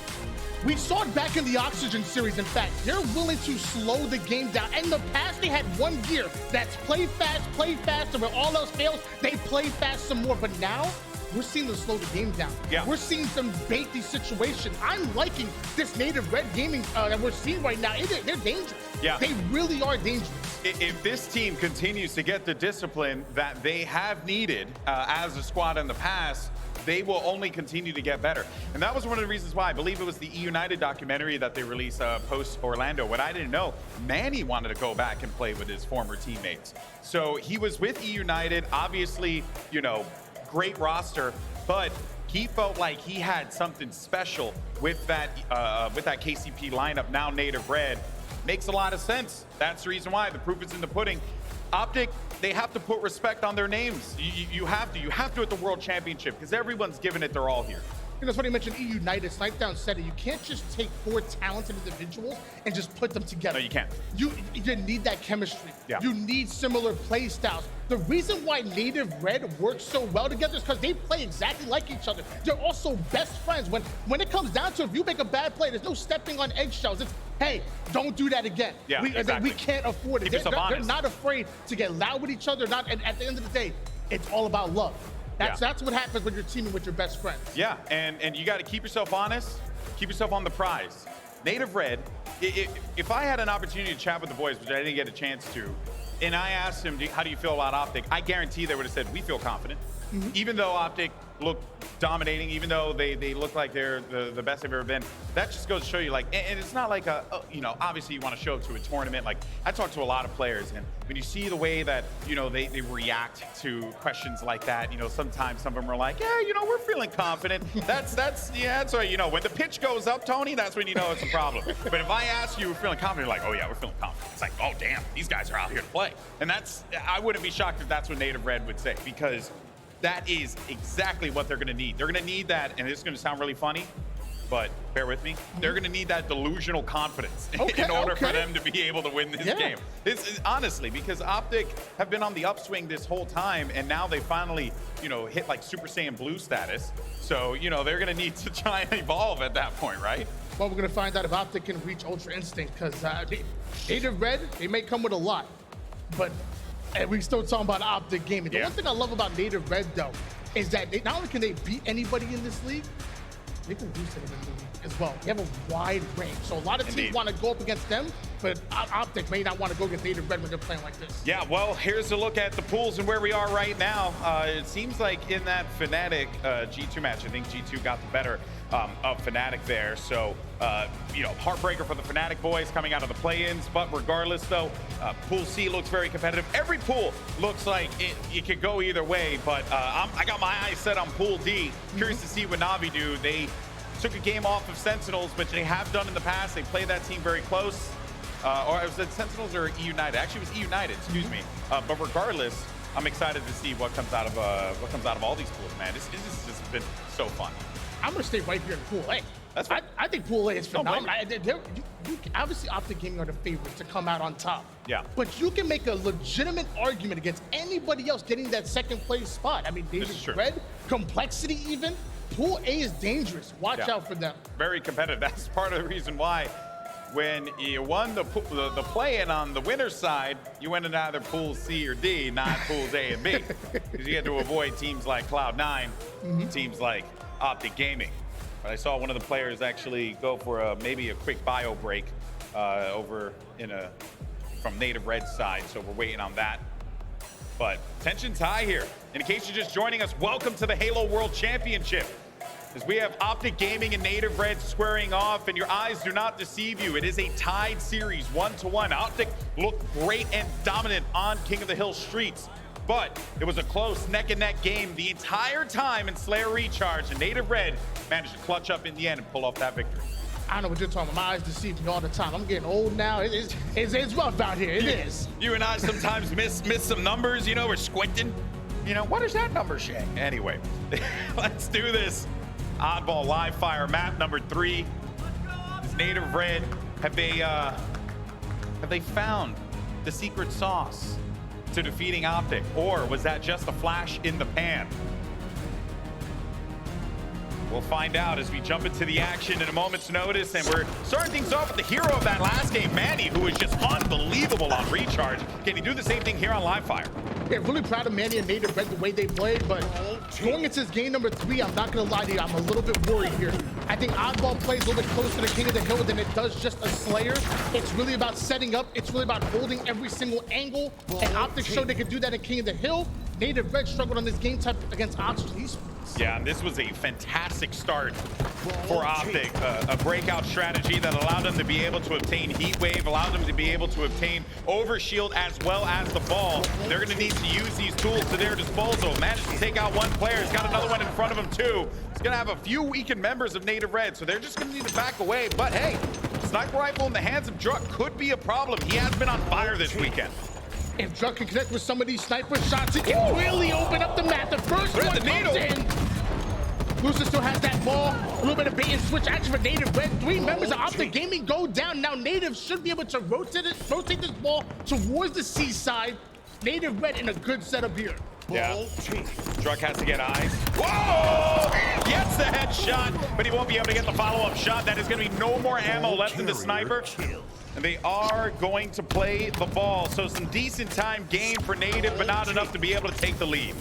B: We saw it back in the Oxygen series. In fact, they're willing to slow the game down. In the past, they had one gear. That's play fast, and when all else fails, they play fast some more. But now, we're seeing them slow the game down.
A: Yeah.
B: We're seeing them bait these situations. I'm liking this Native Red Gaming that we're seeing right now. They're dangerous.
A: Yeah.
B: They really are dangerous.
A: If this team continues to get the discipline that they have needed as a squad in the past, they will only continue to get better. And that was one of the reasons why I believe it was the E United documentary that they released post Orlando. What I didn't know, Manny wanted to go back and play with his former teammates. So he was with E United, obviously, you know, great roster, but he felt like he had something special with that KCP lineup. Now Native Red makes a lot of sense. That's the reason why. The proof is in the pudding. Optic, they have to put respect on their names. You have to at the World Championship because everyone's giving it their all here.
B: You know, it's funny you mentioned EU United. Snipedown said it. You can't just take 4 talented individuals and just put them together.
A: No, you can't.
B: You need that chemistry.
A: Yeah.
B: You need similar play styles. The reason why Native Red works so well together is because they play exactly like each other. They're also best friends. When it comes down to if you make a bad play, there's no stepping on eggshells. It's, hey, don't do that again.
A: Yeah,
B: we can't afford it. They're not afraid to get loud with each other. And at the end of the day, it's all about love. That's what happens when you're teaming with your best friends.
A: Yeah, and you got to keep yourself honest, keep yourself on the prize. Native Red, if I had an opportunity to chat with the boys, which I didn't get a chance to, and I asked them, how do you feel about Optic? I guarantee they would have said, we feel confident. Even though Optic looked dominating, even though they look like they're the best they've ever been, that just goes to show you, like, and it's not like obviously you want to show up to a tournament. Like, I talk to a lot of players, and when you see the way that, they react to questions like that, sometimes some of them are like, yeah, we're feeling confident. That's why, when the pitch goes up, Tony, that's when you know it's a problem. But if I ask you, we're feeling confident, like, oh yeah, we're feeling confident. It's like, oh damn, these guys are out here to play. And I wouldn't be shocked if that's what Native Red would say, because that is exactly what they're going to need. They're going to need that, and it's going to sound really funny, but bear with me. They're going to need that delusional confidence in order for them to be able to win this game. This is honestly because Optic have been on the upswing this whole time, and now they finally, hit like Super Saiyan Blue status. So, they're going to need to try and evolve at that point, right?
B: Well, we're going to find out if Optic can reach Ultra Instinct, because Native Red, they may come with a lot, but and we still talking about Optic gaming. The one thing I love about Native Red, though, is that not only can they beat anybody in this league, they can lose to them in the league as well. They have a wide range. So a lot of teams want to go up against them, but Optic may not want to go against Native Red when they're playing like this. Yeah,
A: well, here's a look at the pools and where we are right now. It seems like in that Fnatic G2 match, I think G2 got the better of Fnatic there. So, heartbreaker for the Fnatic boys coming out of the play-ins. But regardless, though, Pool C looks very competitive. Every pool looks like it could go either way. But I got my eyes set on Pool D. Curious to see what Na'Vi do. They took a game off of Sentinels, which they have done in the past. They play that team very close. Or was it Sentinels or E United? Actually, it was E United. Excuse me. But regardless, I'm excited to see what comes out of all these pools, man. This has just been so fun.
B: I'm gonna stay right here in Pool A.
A: That's
B: I think Pool A is phenomenal. Obviously, Optic Gaming are the favorites to come out on top.
A: Yeah.
B: But you can make a legitimate argument against anybody else getting that second place spot. I mean, Native Red, Complexity even. Pool A is dangerous. Watch out for them.
A: Very competitive. That's part of the reason why when you won the play-in on the winner's side, you went into either Pool C or D, not Pools A and B. Because you had to avoid teams like Cloud9, teams like Optic Gaming. But I saw one of the players actually go for maybe a quick bio break over from Native Red's side, so we're waiting on that. But tension's high here. In case you're just joining us, welcome to the Halo World Championship. As we have Optic Gaming and Native Red squaring off, and your eyes do not deceive you. It is a tied series, 1-1. Optic looked great and dominant on King of the Hill streets, but it was a close neck-and-neck game the entire time in Slayer Recharge, and Native Red managed to clutch up in the end and pull off that victory.
B: I don't know what you're talking about. My eyes deceive me all the time. I'm getting old now. It's rough out here. It is.
A: You and I sometimes miss some numbers, we're squinting. What is that number, Shay? Anyway, let's do this. Oddball live fire map number 3. Is Native Red, have they found the secret sauce to defeating Optic, or was that just a flash in the pan? We'll find out as we jump into the action in a moment's notice, and we're starting things off with the hero of that last game, Manny, who was just unbelievable on Recharge. Can he do the same thing here on live fire?
B: Yeah, really proud of Manny and Native Red the way they played, but going into this game number 3, I'm not gonna lie to you, I'm a little bit worried here. I think Oddball plays a little bit closer to King of the Hill than it does just a Slayer. It's really about setting up, it's really about holding every single angle, and Optic showed they could do that in King of the Hill. Native Red struggled on this game type against Oxygen Esports.
A: Yeah, and this was a fantastic start for Optic. A breakout strategy that allowed them to be able to obtain Heat Wave, allowed them to be able to obtain Overshield as well as the ball. They're going to need to use these tools to their disposal. Managed to take out one player. He's got another one in front of him too. He's going to have a few weakened members of Native Red, so they're just going to need to back away. But hey, sniper rifle in the hands of Druck could be a problem. He has been on fire this weekend.
B: If Druck can connect with some of these sniper shots, he can really open up the map. The first one comes in. Lucid still has that ball. A little bit of bait and switch action for Native Red. 3 members of Optic Gaming go down. Now Native should be able to rotate this ball towards the C side. Native Red in a good setup here.
A: Yeah. Druck has to get eyes. Whoa! Gets the headshot, but he won't be able to get the follow-up shot. That is going to be no more ammo left in the sniper. And they are going to play the ball. So some decent time game for Native, but not enough to be able to take the lead.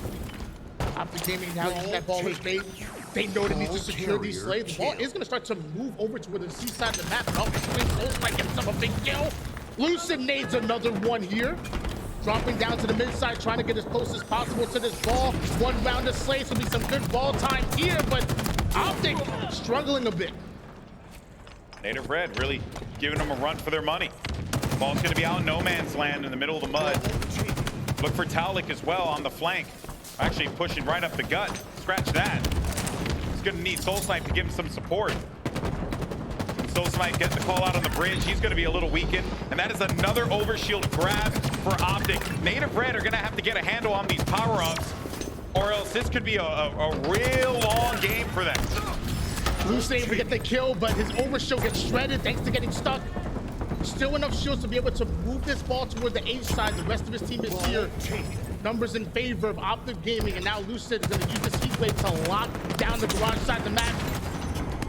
B: Optic Gaming now using that ball as bait. They know they need to secure these slaves. The ball is going to start to move over to the C side of the map. And Optic Gaming might get himself a big kill. Lucid nades another one here. Dropping down to the mid side, trying to get as close as possible to this ball. 1 round of slaves will be some good ball time here, but Optic struggling a bit.
A: Native Red really giving them a run for their money. Ball's going to be out in no man's land in the middle of the mud. Look for Taulik as well on the flank. Actually pushing right up the gut. Scratch that. He's going to need Soul Snipe to give him some support. Soul Snipe getting the call out on the bridge. He's going to be a little weakened. And that is another overshield grab for Optic. Native Red are going to have to get a handle on these power-ups, or else this could be a real long game for them.
B: Lucid able to get the kill, but his overshield gets shredded thanks to getting stuck. Still enough shields to be able to move this ball toward the H side. The rest of his team is here. Numbers in favor of Optic Gaming, and now Lucid is going to use this heat wave to lock down the garage side of the map.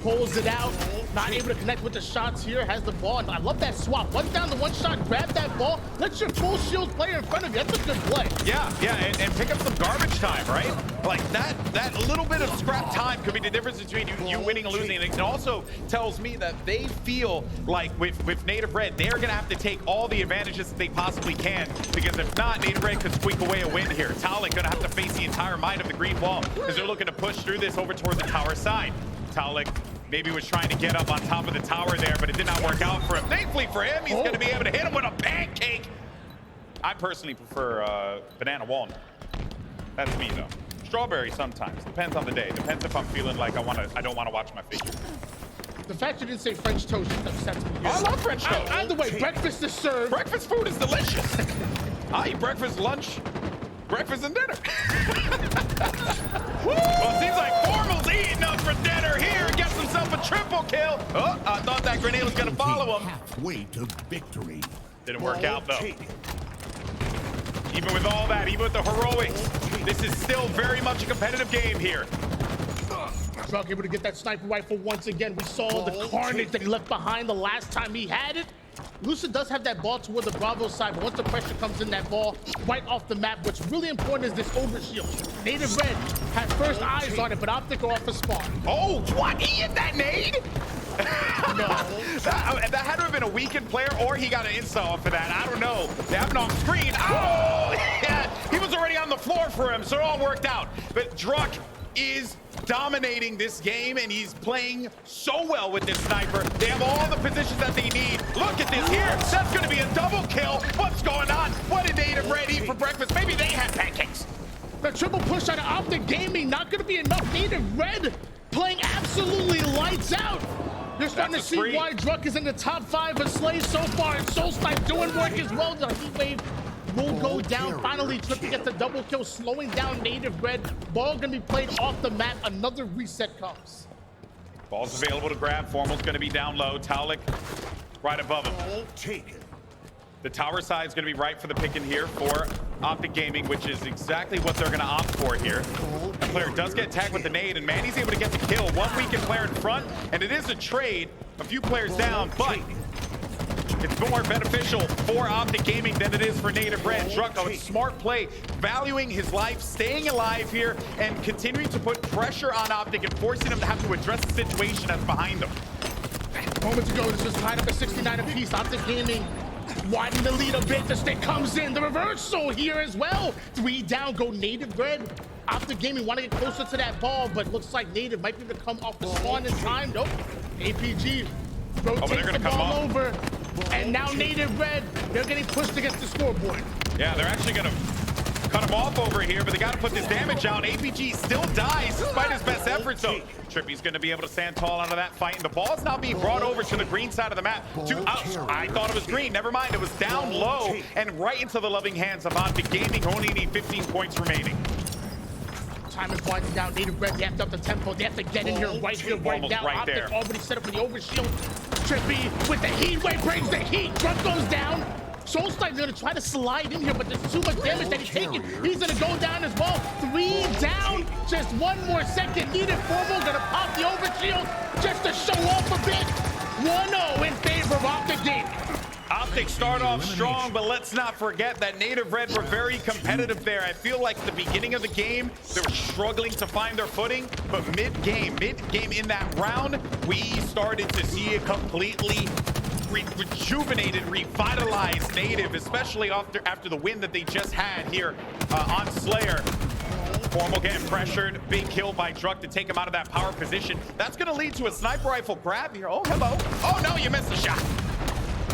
B: Pulls it out, not able to connect with the shots here, has the ball. And I love that swap. 1 down to 1 shot, grab that ball, let your full shield player in front of you. That's a good play.
A: Yeah, and pick up some garbage time, right? Like that little bit of scrap time could be the difference between you winning and losing. And it also tells me that they feel like with Native Red, they're going to have to take all the advantages that they possibly can, because if not, Native Red could squeak away a win here. Taulik going to have to face the entire might of the green wall as they're looking to push through this over toward the tower side. Taulik maybe was trying to get up on top of the tower there, but it did not work out for him. Thankfully for him, he's going to be able to hit him with a pancake. I personally prefer banana walnut. That's me, though. Strawberry sometimes. Depends on the day. Depends if I'm feeling like I don't want to watch my figure.
B: The fact you didn't say French toast just upsets me.
A: I love French toast.
B: Either way, breakfast is served.
A: Breakfast food is delicious. I eat breakfast, lunch, breakfast, and dinner. Well, it seems like Formal's eating up for dinner here. Gets himself a triple kill. Oh, I thought that grenade was going to follow him.
F: Halfway to victory.
A: Didn't work out, though. Even with all that, even with the heroics, this is still very much a competitive game here.
B: Druck able to get that sniper rifle once again. We saw the carnage that he left behind the last time he had it. Lucid does have that ball toward the Bravo side, but once the pressure comes in, that ball right off the map. What's really important is this overshield. Native Red had first eyes on it, but Optic are off the spawn.
A: Oh, what? He hit that nade?
B: No.
A: that had to have been a weakened player, or he got an insta off of that. I don't know. They have it on screen. Oh, yeah. He was already on the floor for him, so it all worked out. But Druck is dominating this game, and he's playing so well with this sniper. They have all the positions that they need. Look at this here. That's going to be a double kill. What's going on? What did Native Red eat for breakfast? Maybe they had pancakes.
B: The triple push out of Optic Gaming, not going to be enough. Native Red playing absolutely lights out. You're starting to see why Druck is in the top 5 of slays so far, and Soul Snipe doing work as well. The heat wave will go down. Finally, Trippy gets the double kill, slowing down Native Red. Ball gonna be played off the map. Another reset comes.
A: Ball's available to grab. Formal's gonna be down low. Taulik right above him. The tower side is gonna be right for the pick in here for Optic Gaming, which is exactly what they're gonna opt for here. The player does get tagged with the nade, and Manny's able to get the kill. One weakened player in front, and it is a trade. A few players down, but it's more beneficial for Optic Gaming than it is for Native Red. Druck, a smart play, valuing his life, staying alive here, and continuing to put pressure on Optic and forcing him to have to address the situation that's behind them.
B: Moments ago, it's just tied up at 69 apiece. Optic Gaming widening the lead a bit. The stick comes in. The reversal here as well. 3 down, go Native Red. Optic Gaming want to get closer to that ball, but looks like Native might be able to come off the spawn in time. Nope. APG rotates the ball over. And now Native Red, they're getting pushed against the scoreboard.
A: Yeah, they're actually gonna cut him off over here, but they gotta put this damage out. APG still dies despite his best effort. efforts though. Trippy's going to be able to stand tall out of that fight, and the ball's now being brought over to the green side of the map. I thought it was green. Never mind. It was down low and right into the loving hands of Optic Gaming, who only need 15 points remaining.
B: Time is winding down. Native Red, they have to up the tempo. They have to get in here right here, right now.
A: Right
B: Optic
A: there.
B: already set up for the overshield. Trippy with the heat wave brings the heat. Truck goes down. Soulstine's gonna try to slide in here, but there's too much damage that he's taking. He's gonna go down as well. 3 down. Just 1 more second needed. Formal gonna pop the overshield just to show off a bit. 1-0 in favor of Optic Gaming.
A: Optic start off strong, but let's not forget that Native Red were very competitive there. I feel like the beginning of the game, they were struggling to find their footing, but mid-game in that round, we started to see a completely rejuvenated, revitalized Native, especially after the win that they just had here on Slayer. Formal getting pressured, big kill by Druk to take him out of that power position. That's gonna lead to a sniper rifle grab here. Oh, hello. Oh no, you missed the shot.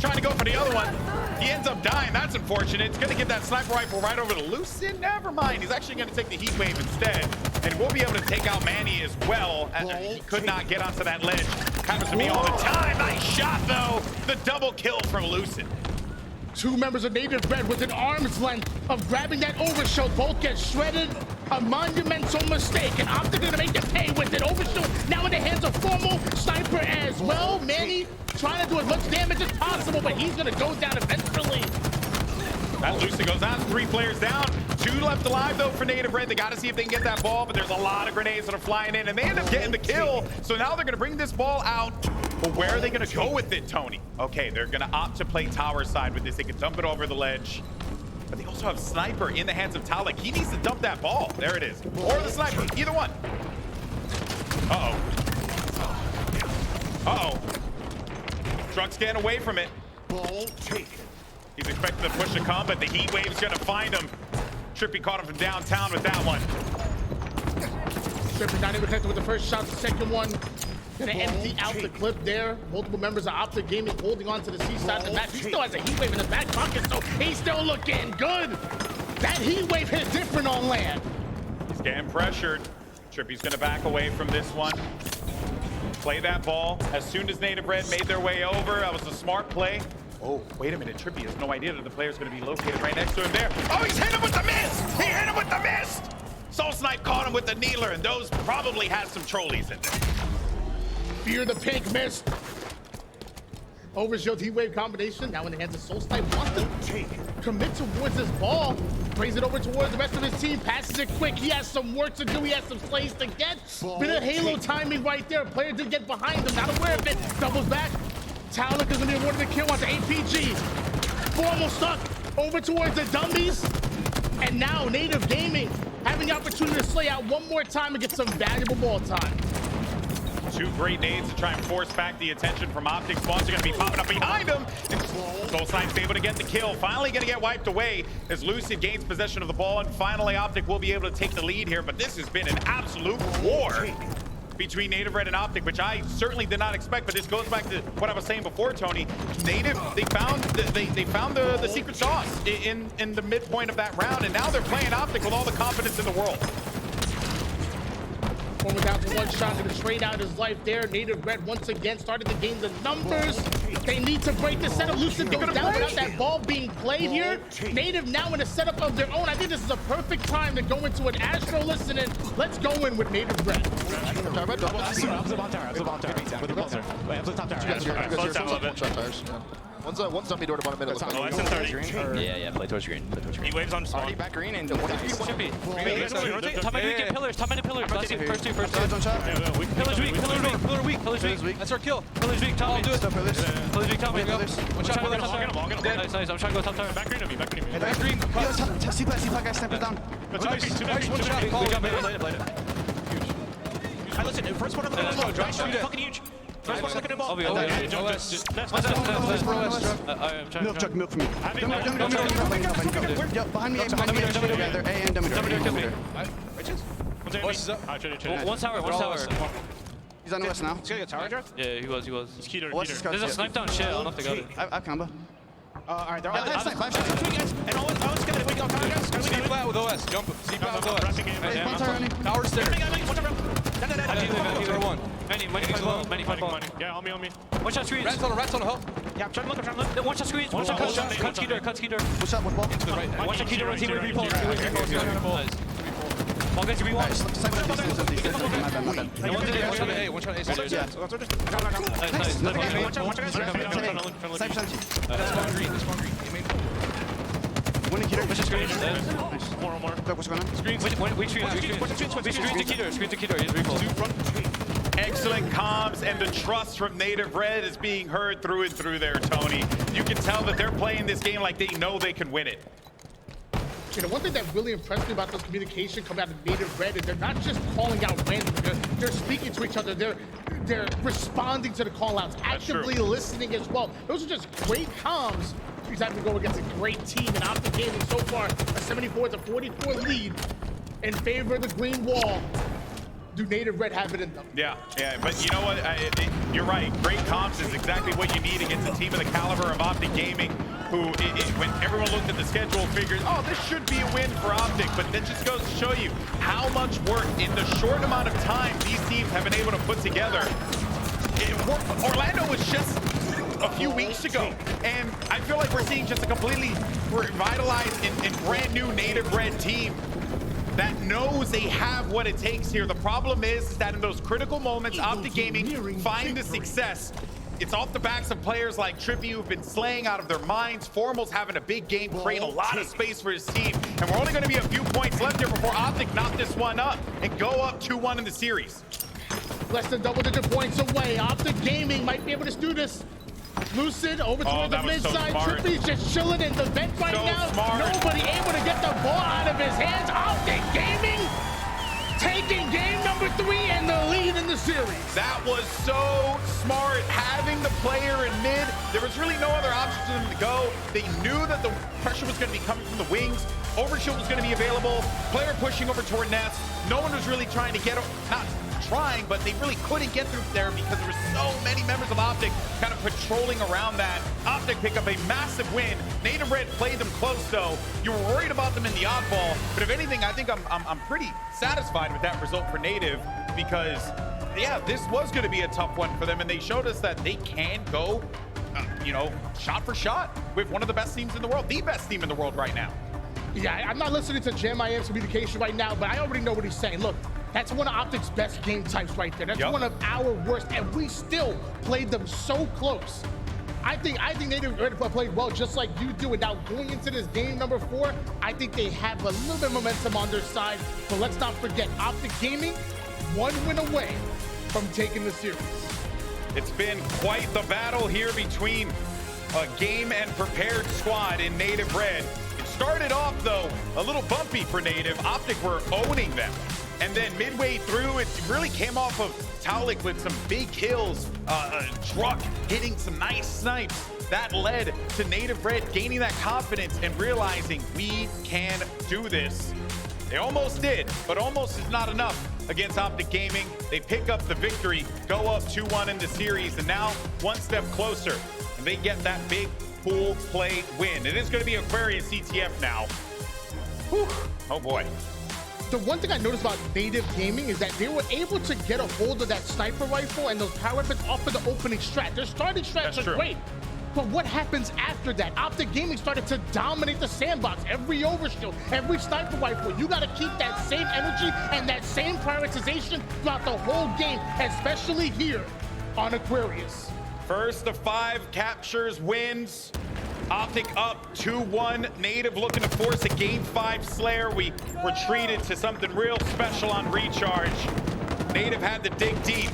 A: Trying to go for the other one. He ends up dying. That's unfortunate. It's going to get that sniper rifle right over to Lucid. Never mind. He's actually going to take the heat wave instead. And we'll be able to take out Manny as well. He could not get onto that ledge. Happens to me all the time. Nice shot, though. The double kill from Lucid.
B: 2 members of Native Red with an arm's length of grabbing that overshield. Both get shredded. A monumental mistake. And Optic gonna make them pay with it. Overshield now in the hands of Formal. Sniper as well. Manny trying to do as much damage as possible, but he's gonna go down eventually.
A: That Lucid goes down. 3 players down. 2 left alive, though, for Native Red. They got to see if they can get that ball, but there's a lot of grenades that are flying in, and they end up getting the kill. So now they're going to bring this ball out. But where are they going to go with it, Tony? Okay, they're going to opt to play tower side with this. They can dump it over the ledge. But they also have Sniper in the hands of Talik. He needs to dump that ball. There it is. Or the Sniper. Either one. Uh-oh. Uh-oh. Druk's getting away from it.
F: Ball taken.
A: He's expecting to push a come, but the heat wave's gonna find him. Trippy caught him from downtown with that one.
B: Trippy not able to connect with the first shot, the second one. Gonna empty out the clip there. Multiple members of Optic Gaming holding on to the C side of the match. He still has a heat wave in his back pocket, so he's still looking good. That heat wave hit different on land.
A: He's getting pressured. Trippy's gonna back away from this one. Play that ball. As soon as Native Red made their way over, that was a smart play. Oh, wait a minute. Trippy has no idea that the player's going to be located right next to him there. Oh, he's hit him with the mist! He hit him with the mist! Soul Snipe caught him with the kneeler, and those probably had some trolleys in there.
B: Fear the pink mist. Overshield heat wave combination. Now in the hands of Soul Snipe. Wants to commit towards this ball. Brings it over towards the rest of his team. Passes it quick. He has some work to do. He has some slays to get. Bit of Halo timing right there. Player did get behind him. Not aware of it. Doubles back. Talik is going to be awarded the kill on the APG. Formal stuck over towards the dummies. And now Native Gaming having the opportunity to slay out one more time and get some valuable ball time.
A: 2 great nades to try and force back the attention from Optic. Spawns are going to be popping up behind him. Soul Snipe's able to get the kill. Finally going to get wiped away as Lucid gains possession of the ball. And finally, Optic will be able to take the lead here. But this has been an absolute war between Native Red and Optic, which I certainly did not expect. But this goes back to what I was saying before, Tony. Native, they found the secret sauce in the midpoint of that round, and now they're playing Optic with all the confidence in the world.
B: Formal down to 1 shot, gonna trade out his life there. Native Red once again started to gain the numbers. They need to break the setup. Lucid goes down without that ball being played here. Native now in a setup of their own. I think this is a perfect time to go into an Astro listening. Let's go in with Native Red.
C: I'm the bomb tower. With the buzzer. Wait, I'm the top tower.
E: Close down a little bit.
D: One's zombie door to bottom middle.
E: Oh, it's in 30.
C: Yeah, play towards green.
E: He waves on spawn.
C: Back green and
E: Chippy.
C: Top mid get pillars. Top mid pillars. First two. Pillars weak. Pillars weak. That's our kill. Pillars weak. Top mid. Pillars weak. Top mid. Watch out. Nice. I'm trying to go top tower.
E: Back green of me. Back green of me.
C: Back green. C-Plat guy sniped it down.
E: Nice.
C: One shot. We got mid. Played it.
E: Hey, listen, first one on the ball. Fucking huge. First one looking at the ball.
C: I'm trying. Milk truck for me. Yep, behind me. Together. A and dummy door. One tower. He's on the west now.
E: He's gonna get tower drive?
C: Yeah, he was.
E: He's keyed or
C: There's a snipe down shit. I don't know if they got it. I have combo.
E: Alright, they're all
C: Yeah, snipe. 5 shots.
E: And all together. Wait, go tower guys.
G: C-Flat with OS. Jump. C-Flat with OS.
C: Tower stairs. Many find ball.
E: Yeah, on me.
C: One shot screens.
F: Rats on the help.
E: Yeah, I'm trying to look.
C: One shot screens. One shot cut skeeter.
D: One shot, one ball.
F: To the right.
C: One shot skeeter. One team with repulse. Ball gets
D: Nice.
C: repost.
F: One shot A. One shot A.
C: Nice.
D: Side penalty.
F: That's spawn green. He made
D: Winning Keter.
C: One shot screens.
E: More.
D: Look, what's going on?
C: Weak screens to Keter. He's repulse.
A: Excellent comms, and the trust from Native Red is being heard through and through there, Tony. You can tell that they're playing this game like they know they can win it.
B: You know, one thing that really impressed me about this communication coming out of Native Red is they're not just calling out randomly. They're speaking to each other. They're responding to the call-outs, actively listening as well. Those are just great comms. He's having to go against a great team, and Optic Gaming so far a 74-44 lead in favor of the green wall. Do Native Red have it in them?
A: Yeah, but you know what? You're right. Great comps is exactly what you need against a team of the caliber of Optic Gaming, who, when everyone looked at the schedule, figured, oh, this should be a win for Optic. But that just goes to show you how much work in the short amount of time these teams have been able to put together. Orlando was just a few weeks ago, and I feel like we're seeing just a completely revitalized and brand new Native Red team that knows they have what it takes here. The problem is that in those critical moments, Optic Gaming find the success. It's off the backs of players like Trippy, who've been slaying out of their minds. Formal's having a big game, creating a lot of space for his team. And we're only going to be a few points left here before Optic knock this one up and go up 2-1 in the series.
B: Less than double-digit points away. Optic Gaming might be able to do this. Lucid over towards the mid side. Trippy's just chilling in the vent right now. Nobody able to get the ball out of his hands. Optic Gaming taking game number 3 and the lead in the series.
A: That was so smart, having the player in mid. There was really no other option for them to go. They knew that the pressure was going to be coming from the wings. Overshield was going to be available. Player pushing over toward Nets. No one was really trying to get, not trying, but they really couldn't get through there because there were so many members of Optic kind of patrolling around that. Optic pick up a massive win. Native Red played them close, though. You were worried about them in the oddball, but if anything, I think I'm pretty satisfied with that result for Native because, yeah, this was going to be a tough one for them, and they showed us that they can go, shot for shot with one of the best teams in the world, the best team in the world right now.
B: Yeah, I'm not listening to Jam IM's communication right now, but I already know what he's saying. Look, that's one of Optic's best game types right there. That's one of our worst, and we still played them so close. I think Native Red played well, just like you do. And now going into this game number 4, I think they have a little bit of momentum on their side. But let's not forget, Optic Gaming, 1 win away from taking the series.
A: It's been quite the battle here between a game and prepared squad in Native Red. It started off, though, a little bumpy for Native. Optic were owning them. And then midway through, it really came off of Taulik with some big kills, Truck hitting some nice snipes. That led to Native Red gaining that confidence and realizing we can do this. They almost did, but almost is not enough against Optic Gaming. They pick up the victory, go up 2-1 in the series, and now one step closer, and they get that big pool play win. It is going to be Aquarius CTF now. Whew. Oh boy.
B: The one thing I noticed about Native Gaming is that they were able to get a hold of that sniper rifle and those power weapons off of the opening strat. Their starting strats are great. But what happens after that? Optic Gaming started to dominate the sandbox. Every overshield, every sniper rifle, you got to keep that same energy and that same prioritization throughout the whole game, especially here on Aquarius.
A: First of 5 captures, wins. Optic up 2-1. Native looking to force a Game 5 Slayer. We were treated to something real special on recharge. Native had to dig deep.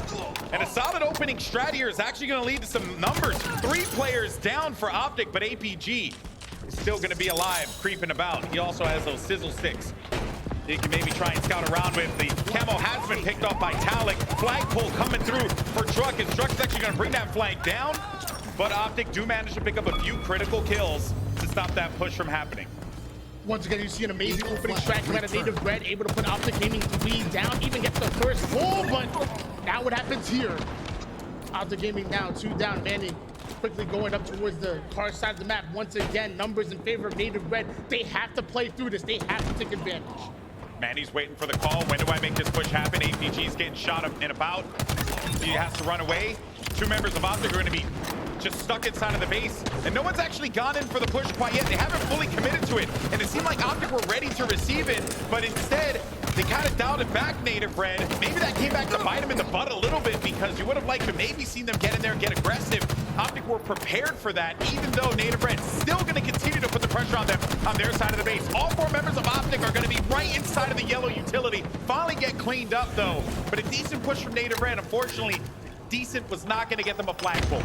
A: And a solid opening strat here is actually going to lead to some numbers. 3 players down for Optic, but APG is still going to be alive, creeping about. He also has those sizzle sticks. He can maybe try and scout around with. The camo has been picked off by Taulik. Flagpole coming through for Truck, and Truck's actually going to bring that flag down. But Optic do manage to pick up a few critical kills to stop that push from happening.
B: Once again, you see an amazing opening strat from Native Red, able to put Optic Gaming 3 down, even get the first goal, but now what happens here? Optic Gaming now 2 down, Manny quickly going up towards the car side of the map. Once again, numbers in favor of Native Red. They have to play through this. They have to take advantage.
A: Manny's waiting for the call. When do I make this push happen? APG's getting shot up and about. He has to run away. Two members of Optic are going to be just stuck inside of the base, and no one's actually gone in for the push quite yet. They haven't fully committed to it, and it seemed like Optic were ready to receive it, but instead they kind of dialed it back. Native Red, maybe that came back to bite them in the butt a little bit, because you would have liked to maybe seen them get in there and get aggressive. Optic were prepared for that, even though Native Red still going to continue to put the pressure on them on their side of the base. All four members of Optic are going to be right inside of the yellow utility. Finally get cleaned up though, but a decent push from Native Red. Unfortunately, decent was not going to get them a flagpole.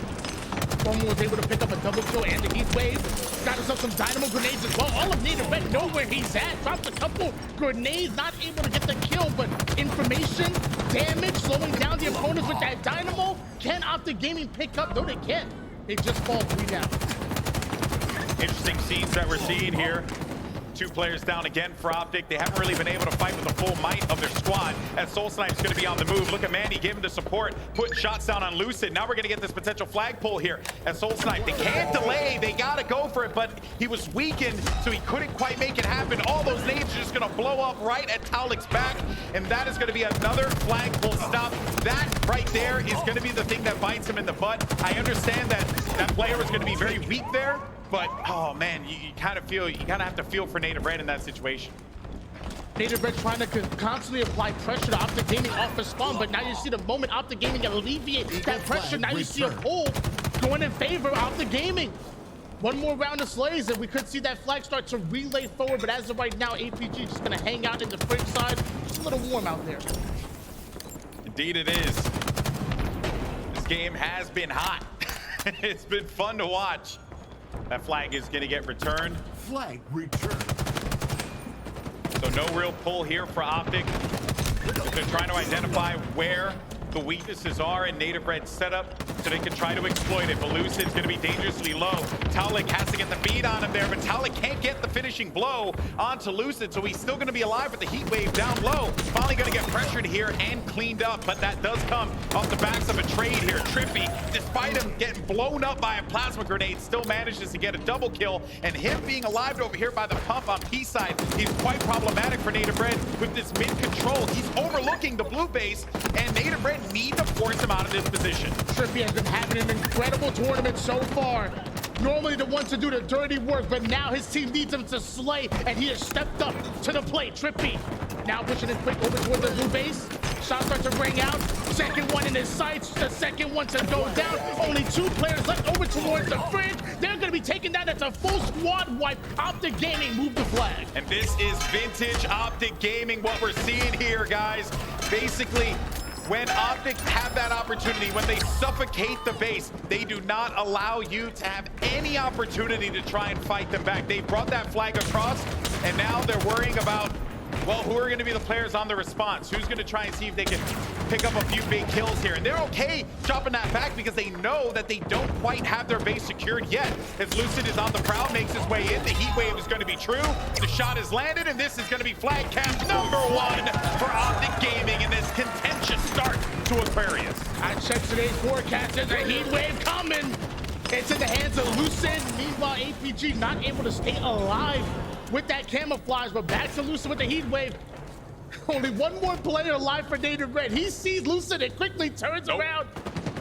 B: Foreman was able to pick up a double kill and the heat wave. Got himself some dynamo grenades as well. All of Native Red know where he's at. Dropped a couple grenades, not able to get the kill, but information, damage, slowing down the opponents with that dynamo. Can Optic Gaming pick up? No, they can't. They just fall 3 down.
A: Interesting scenes that we're seeing here. 2 players down again for Optic. They haven't really been able to fight with the full might of their squad, as Soul Snipe's going to be on the move. Look at Manny giving the support, putting shots down on Lucid. Now we're going to get this potential flagpole here as Soul Snipe. They can't delay. They got to go for it, but he was weakened, so he couldn't quite make it happen. All those nades are just going to blow up right at Taulik's back, and that is going to be another flagpole stop. That right there is going to be the thing that bites him in the butt. I understand that that player was going to be very weak there, but oh man, you kind of have to feel for Native Red in that situation.
B: Native Red trying to constantly apply pressure to Optic Gaming off of spawn, but now you see the moment Optic Gaming alleviate that pressure, now you see a pull going in favor of Optic Gaming. One more round of slays and we could see that flag start to relay forward, but as of right now, APG just gonna hang out in the fridge side. It's a little warm out there.
A: Indeed it is. This game has been hot. It's been fun to watch. That flag is going to get returned.
G: Flag returned.
A: So no real pull here for Optic. They're trying to identify where the weaknesses are in Native Red's setup so they can try to exploit it. But Lucid's going to be dangerously low. Taulik has to get the beat on him there, but Taulik can't get the finishing blow onto Lucid, so he's still going to be alive with the heat wave down low. Finally going to get pressured here and cleaned up, but that does come off the backs of a trade here. Trippy, despite him getting blown up by a plasma grenade, still manages to get a double kill, and him being alive over here by the pump on P side is quite problematic for Native Red with this mid-control. He's overlooking the blue base, and Native Red need to force him out of this position.
B: Trippy has been having an incredible tournament so far. Normally the ones to do the dirty work, but now his team needs him to slay, and he has stepped up to the plate. Trippy now pushing it quick over toward the blue base. Shots start to ring out. Second one in his sights. The second one to go down. Only 2 players left over towards the fridge. They're going to be taken down. That's a full squad wipe. Optic Gaming move the flag.
A: And this is vintage Optic Gaming, what we're seeing here, guys. Basically, when Optic have that opportunity, when they suffocate the base, they do not allow you to have any opportunity to try and fight them back. They brought that flag across, and now they're worrying about, well, who are going to be the players on the response? Who's going to try and see if they can pick up a few big kills here? And they're okay dropping that back because they know that they don't quite have their base secured yet. As Lucid is on the prowl, makes his way in, the heat wave is going to be true. The shot is landed, and this is going to be flag cap number 1 for Optic Gaming in this contentious start to Aquarius.
B: I checked today's forecast. There's a heat wave coming. It's in the hands of Lucid. Meanwhile, APG not able to stay alive with that camouflage, but back to Lucid with the heat wave. Only one more player alive for Native Red. He sees Lucid and quickly turns around.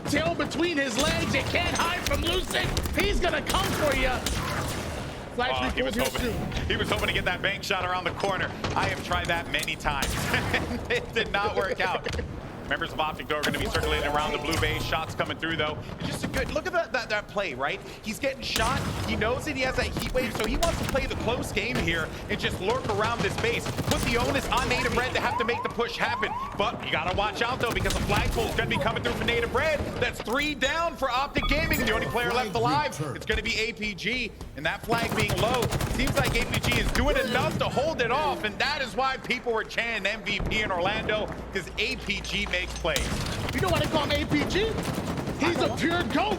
B: Tail between his legs. You can't hide from Lucid. He's gonna come for you.
A: He was hoping to get that bank shot around the corner. I have tried that many times. It did not work out. Members of Optic, though, are going to be circulating around the blue base. Shots coming through, though. It's just a good look at that play, right? He's getting shot. He knows that he has that heat wave, so he wants to play the close game here and just lurk around this base. Put the onus on Native Red to have to make the push happen. But you got to watch out, though, because the flagpole is going to be coming through for Native Red. That's 3 down for Optic Gaming. The only player left alive, it's going to be APG. And that flag being low, seems like APG is doing enough to hold it off. And that is why people were chanting MVP in Orlando, because APG makes plays.
B: You know why they call him APG? He's a pure GOAT.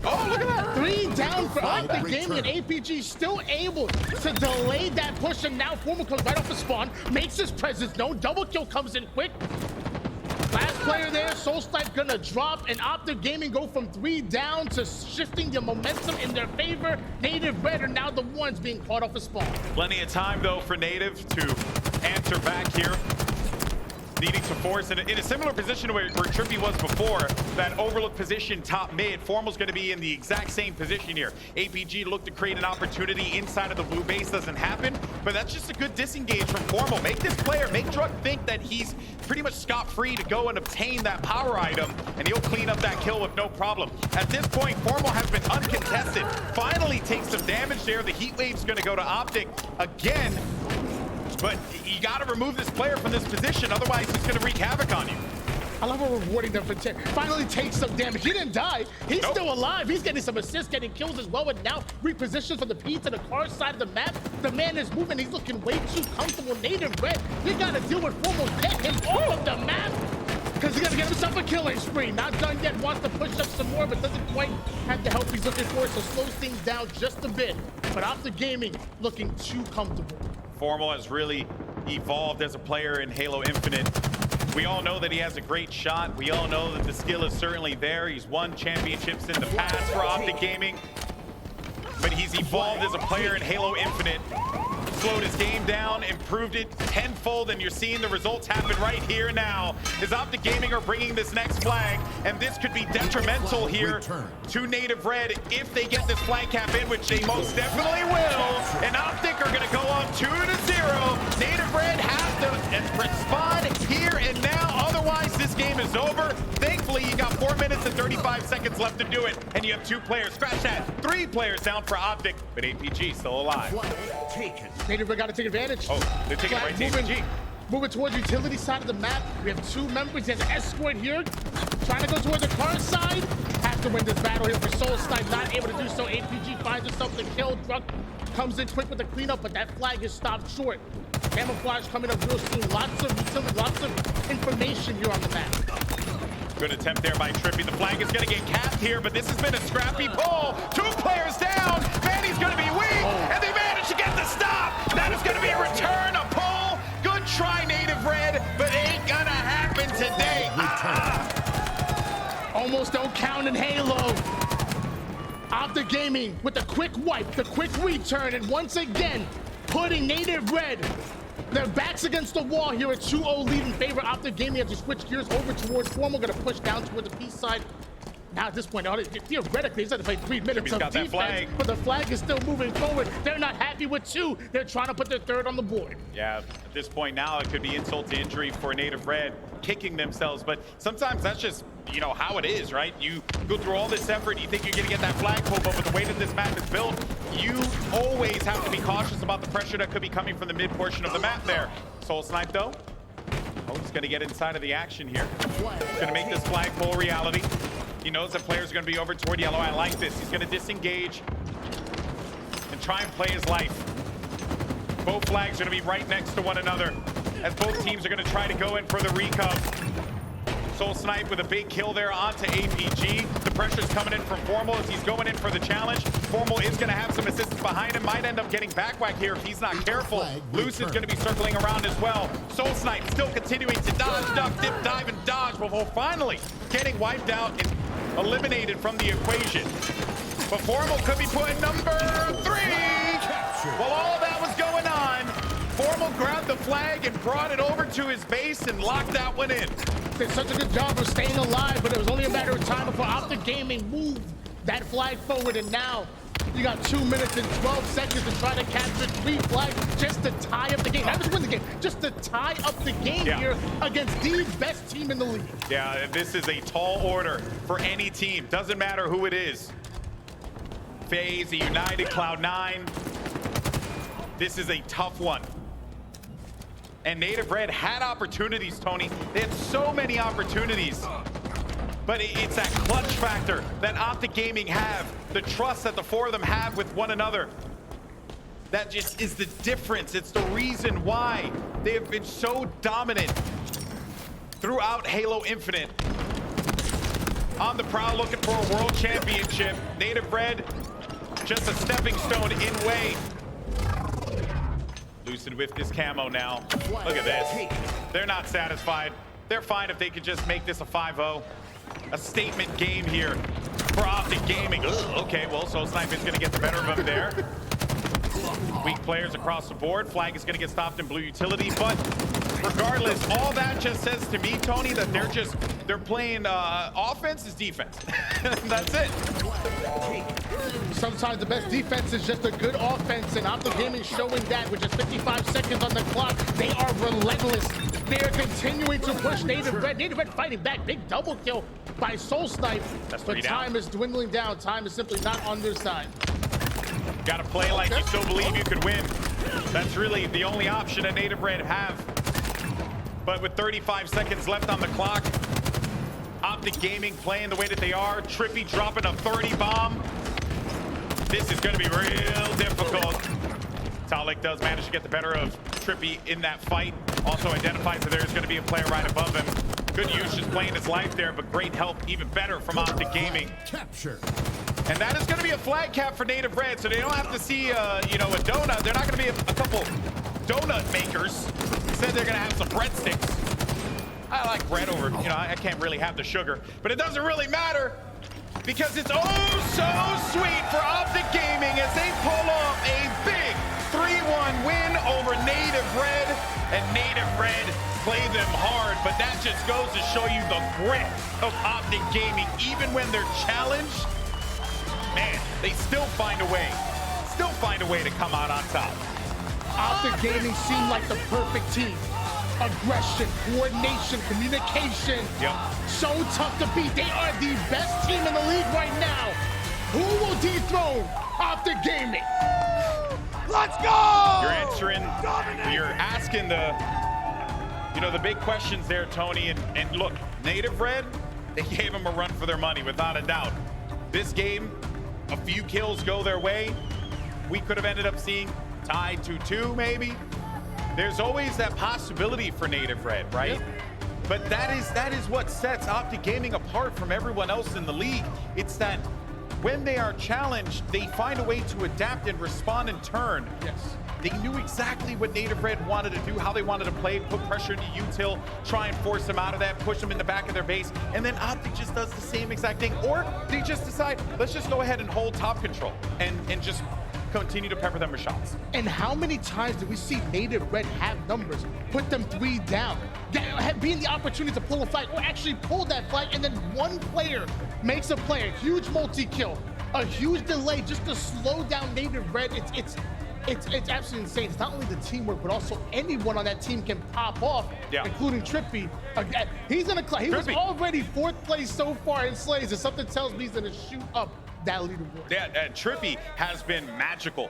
A: Oh, look at that.
B: 3 down for Optic Gaming, and APG still able to delay that push, and now Formal comes right off the spawn, makes his presence known. Double kill comes in quick. Last player there, Soul Snipe gonna drop, and Optic Gaming go from 3 down to shifting the momentum in their favor. Native Red are now the ones being caught off the spawn.
A: Plenty of time, though, for Native to answer back here. Needing to force in a similar position where Trippy was before, that overlook position top mid. Formal's going to be in the exact same position here. APG look to create an opportunity inside of the blue base, doesn't happen, but that's just a good disengage from Formal. Make this player, make Drug think that he's pretty much scot-free to go and obtain that power item, and he'll clean up that kill with no problem. At this point, Formal has been uncontested. Finally takes some damage there. The heat wave's going to go to Optic again. But you got to remove this player from this position, otherwise he's going to wreak havoc on you.
B: I love how we're rewarding them for finally take some damage. He didn't die. He's still alive. He's getting some assists, getting kills as well, and now repositions from the P to the car side of the map. The man is moving. He's looking way too comfortable. Native Red, you got to deal with Formal. Get him off of the map because he's going to get himself a killing spree. Not done yet. Wants to push up some more, but doesn't quite have the help he's looking for, so slows things down just a bit. But Optic Gaming looking too comfortable.
A: Formal has really evolved as a player in Halo Infinite. We all know that he has a great shot. We all know that the skill is certainly there. He's won championships in the past for Optic Gaming. But he's evolved as a player in Halo Infinite. Slowed his game down, improved it tenfold, and you're seeing the results happen right here now. As Optic Gaming are bringing this next flag, and this could be detrimental here to Native Red if they get this flag cap in, which they most definitely will. And Optic are gonna go on 2-0. Native Red have to respond here and now, otherwise this game is over. Thankfully, you got 4 minutes and 35 seconds left to do it, and you have 2 players. Scratch that, 3 players down for Optic, but APG still alive.
B: Native Red got to take advantage.
A: Oh, they're taking it right to APG.
B: Moving towards the utility side of the map. We have 2 members. He has an escort here. Trying to go towards the car side. Have to win this battle here for Soul Snipe. Not able to do so. APG finds himself the kill. Drunk comes in quick with the cleanup, but that flag is stopped short. Camouflage coming up real soon. Lots of utility, lots of information here on the map.
A: Good attempt there by Trippy. The flag is going to get capped here, but this has been a scrappy pull. 2 players down. Manny's going to be weak, and they managed to get the stop. That is going to be a return, a pull. Good try, Native Red, but ain't going to happen today.
B: Almost don't count in Halo. Optic Gaming with the quick wipe, the quick return, and once again, putting Native Red their backs against the wall here. A 2-0 lead in favor of Optic Gaming as we switch gears over towards Formal. Going to push down towards the P side. Now at this point, theoretically, he's had to play 3 minutes of defense, but the flag is still moving forward. They're not happy with 2. They're trying to put their 3rd on the board.
A: Yeah, at this point now, it could be insult to injury for Native Red kicking themselves, but sometimes that's just, you know, how it is, right? You go through all this effort, you think you're gonna get that flagpole, but with the way that this map is built, you always have to be cautious about the pressure that could be coming from the mid portion of the map there. Soul Snipe though, he's gonna get inside of the action here. He's gonna make this flagpole reality. He knows that players are gonna be over toward yellow. I like this. He's gonna disengage and try and play his life. Both flags are gonna be right next to one another as both teams are gonna try to go in for the recov. Soul Snipe with a big kill there onto APG. The pressure's coming in from Formal as he's going in for the challenge. Formal is going to have some assistance behind him. Might end up getting back whack here if he's not careful. Luce is going to be circling around as well. Soul Snipe still continuing to dodge, duck, dip, dive, and dodge before finally getting wiped out and eliminated from the equation. But Formal could be putting number 3. While all that was going on, Formal grabbed the flag and brought it over to his base and locked that one in.
B: Did such a good job of staying alive, but it was only a matter of time before Optic Gaming moved that flag forward, and now you got 2 minutes and 12 seconds to try to capture 3 flags just to tie up the game. Not just win the game, just to tie up the game here against the best team in the league.
A: Yeah, this is a tall order for any team. Doesn't matter who it is. FaZe, the United, Cloud9. This is a tough one. And Native Red had opportunities, Tony. They had so many opportunities. But it's that clutch factor that Optic Gaming have, the trust that the 4 of them have with one another. That just is the difference. It's the reason why they have been so dominant throughout Halo Infinite. On the prowl looking for a world championship. Native Red, just a stepping stone in way. Lucid with this camo now. Look at this. They're not satisfied. They're fine if they could just make this a 5-0. A statement game here for Optic Gaming. Ugh, okay, well, Soul Snipe is going to get the better of him there. Weak players across the board. Flag is going to get stopped in blue utility, but regardless, all that just says to me, Tony, that they're playing offense is defense. That's it.
B: Sometimes the best defense is just a good offense, and Optic Gaming showing that with just 55 seconds on the clock. They are relentless. They are continuing to push Native Red. Native Red fighting back. Big double kill by Soul Snipe.
A: That's
B: but time is dwindling down. Time is simply not on their side.
A: Got to play like you still believe you could win. That's really the only option that Native Red have. But with 35 seconds left on the clock, Optic Gaming playing the way that they are. Trippy dropping a 30 bomb. This is going to be real difficult. Talik does manage to get the better of Trippy in that fight. Also identifies that there's going to be a player right above him. Good use just playing his life there, but great help, even better from Optic Gaming.
G: Capture.
A: And that is going to be a flag cap for Native Red, so they don't have to see, a donut. They're not going to be a couple donut makers. Instead, they're going to have some breadsticks. I like bread over, I can't really have the sugar, but it doesn't really matter because it's oh so sweet for Optic Gaming as they pull off a big 3-1 win over Native Red. And Native Red play them hard, but that just goes to show you the grit of Optic Gaming. Even when they're challenged, man, they still find a way to come out on top.
B: Optic Gaming seemed like the perfect team. Aggression, coordination, communication.
A: Yep.
B: So tough to beat. They are the best team in the league right now. Who will dethrone Optic Gaming?
G: Let's go!
A: You're answering, you're asking the big questions there, Tony. And look, Native Red, they gave them a run for their money, without a doubt. This game, a few kills go their way. We could have ended up seeing tied 2-2 maybe. There's always that possibility for Native Red, right? Yep. But that is what sets Optic Gaming apart from everyone else in the league. It's that when they are challenged, they find a way to adapt and respond in turn.
B: Yes.
A: They knew exactly what Native Red wanted to do, how they wanted to play, put pressure into util, try and force them out of that, push them in the back of their base, and then Optic just does the same exact thing. Or they just decide, let's just go ahead and hold top control and just continue to pepper them with shots.
B: And how many times did we see Native Red have numbers, put them 3 down, be in the opportunity to pull a flag, or actually pull that flag, and then one player makes a play, a huge multi-kill, a huge delay just to slow down Native Red. It's absolutely insane. It's not only the teamwork, but also anyone on that team can pop off, including Trippy. He's gonna. He was already 4th place so far in Slays, and something tells me he's gonna shoot up that leaderboard.
A: Yeah, Trippy has been magical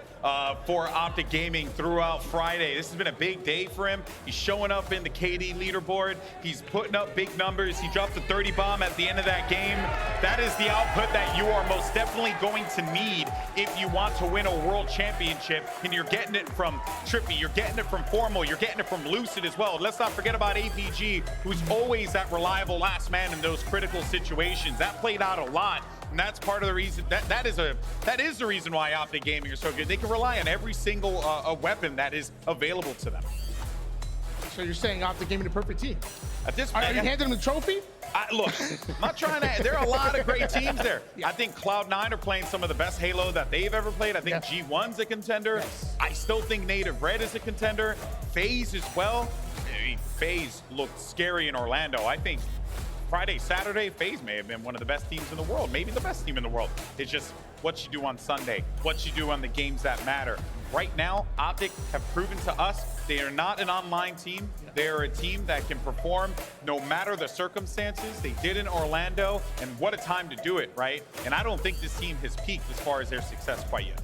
A: for Optic Gaming throughout Friday. This has been a big day for him. He's showing up in the KD leaderboard. He's putting up big numbers. He dropped a 30 bomb at the end of that game. That is the output that you are most definitely going to need if you want to win a world championship. And you're getting it from Trippy. You're getting it from Formal. You're getting it from Lucid as well. Let's not forget about APG, who's always that reliable last man in those critical situations. That played out a lot. And that's part of the reason that is the reason why Optic Gaming are so good. They can rely on every single weapon that is available to them.
B: So you're saying Optic Gaming the perfect team?
A: At this
B: point, are you handing them the trophy?
A: Look, I'm not trying to. There are a lot of great teams there. I think Cloud9 are playing some of the best Halo that they've ever played. I think G1's a contender. I still think Native Red is a contender. FaZe as well. I mean, FaZe looked scary in Orlando. I think Friday, Saturday, FaZe may have been one of the best teams in the world, maybe the best team in the world. It's just what you do on Sunday, what you do on the games that matter. Right now, Optic have proven to us they are not an online team. They are a team that can perform no matter the circumstances. They did in Orlando, and what a time to do it, right? And I don't think this team has peaked as far as their success quite yet.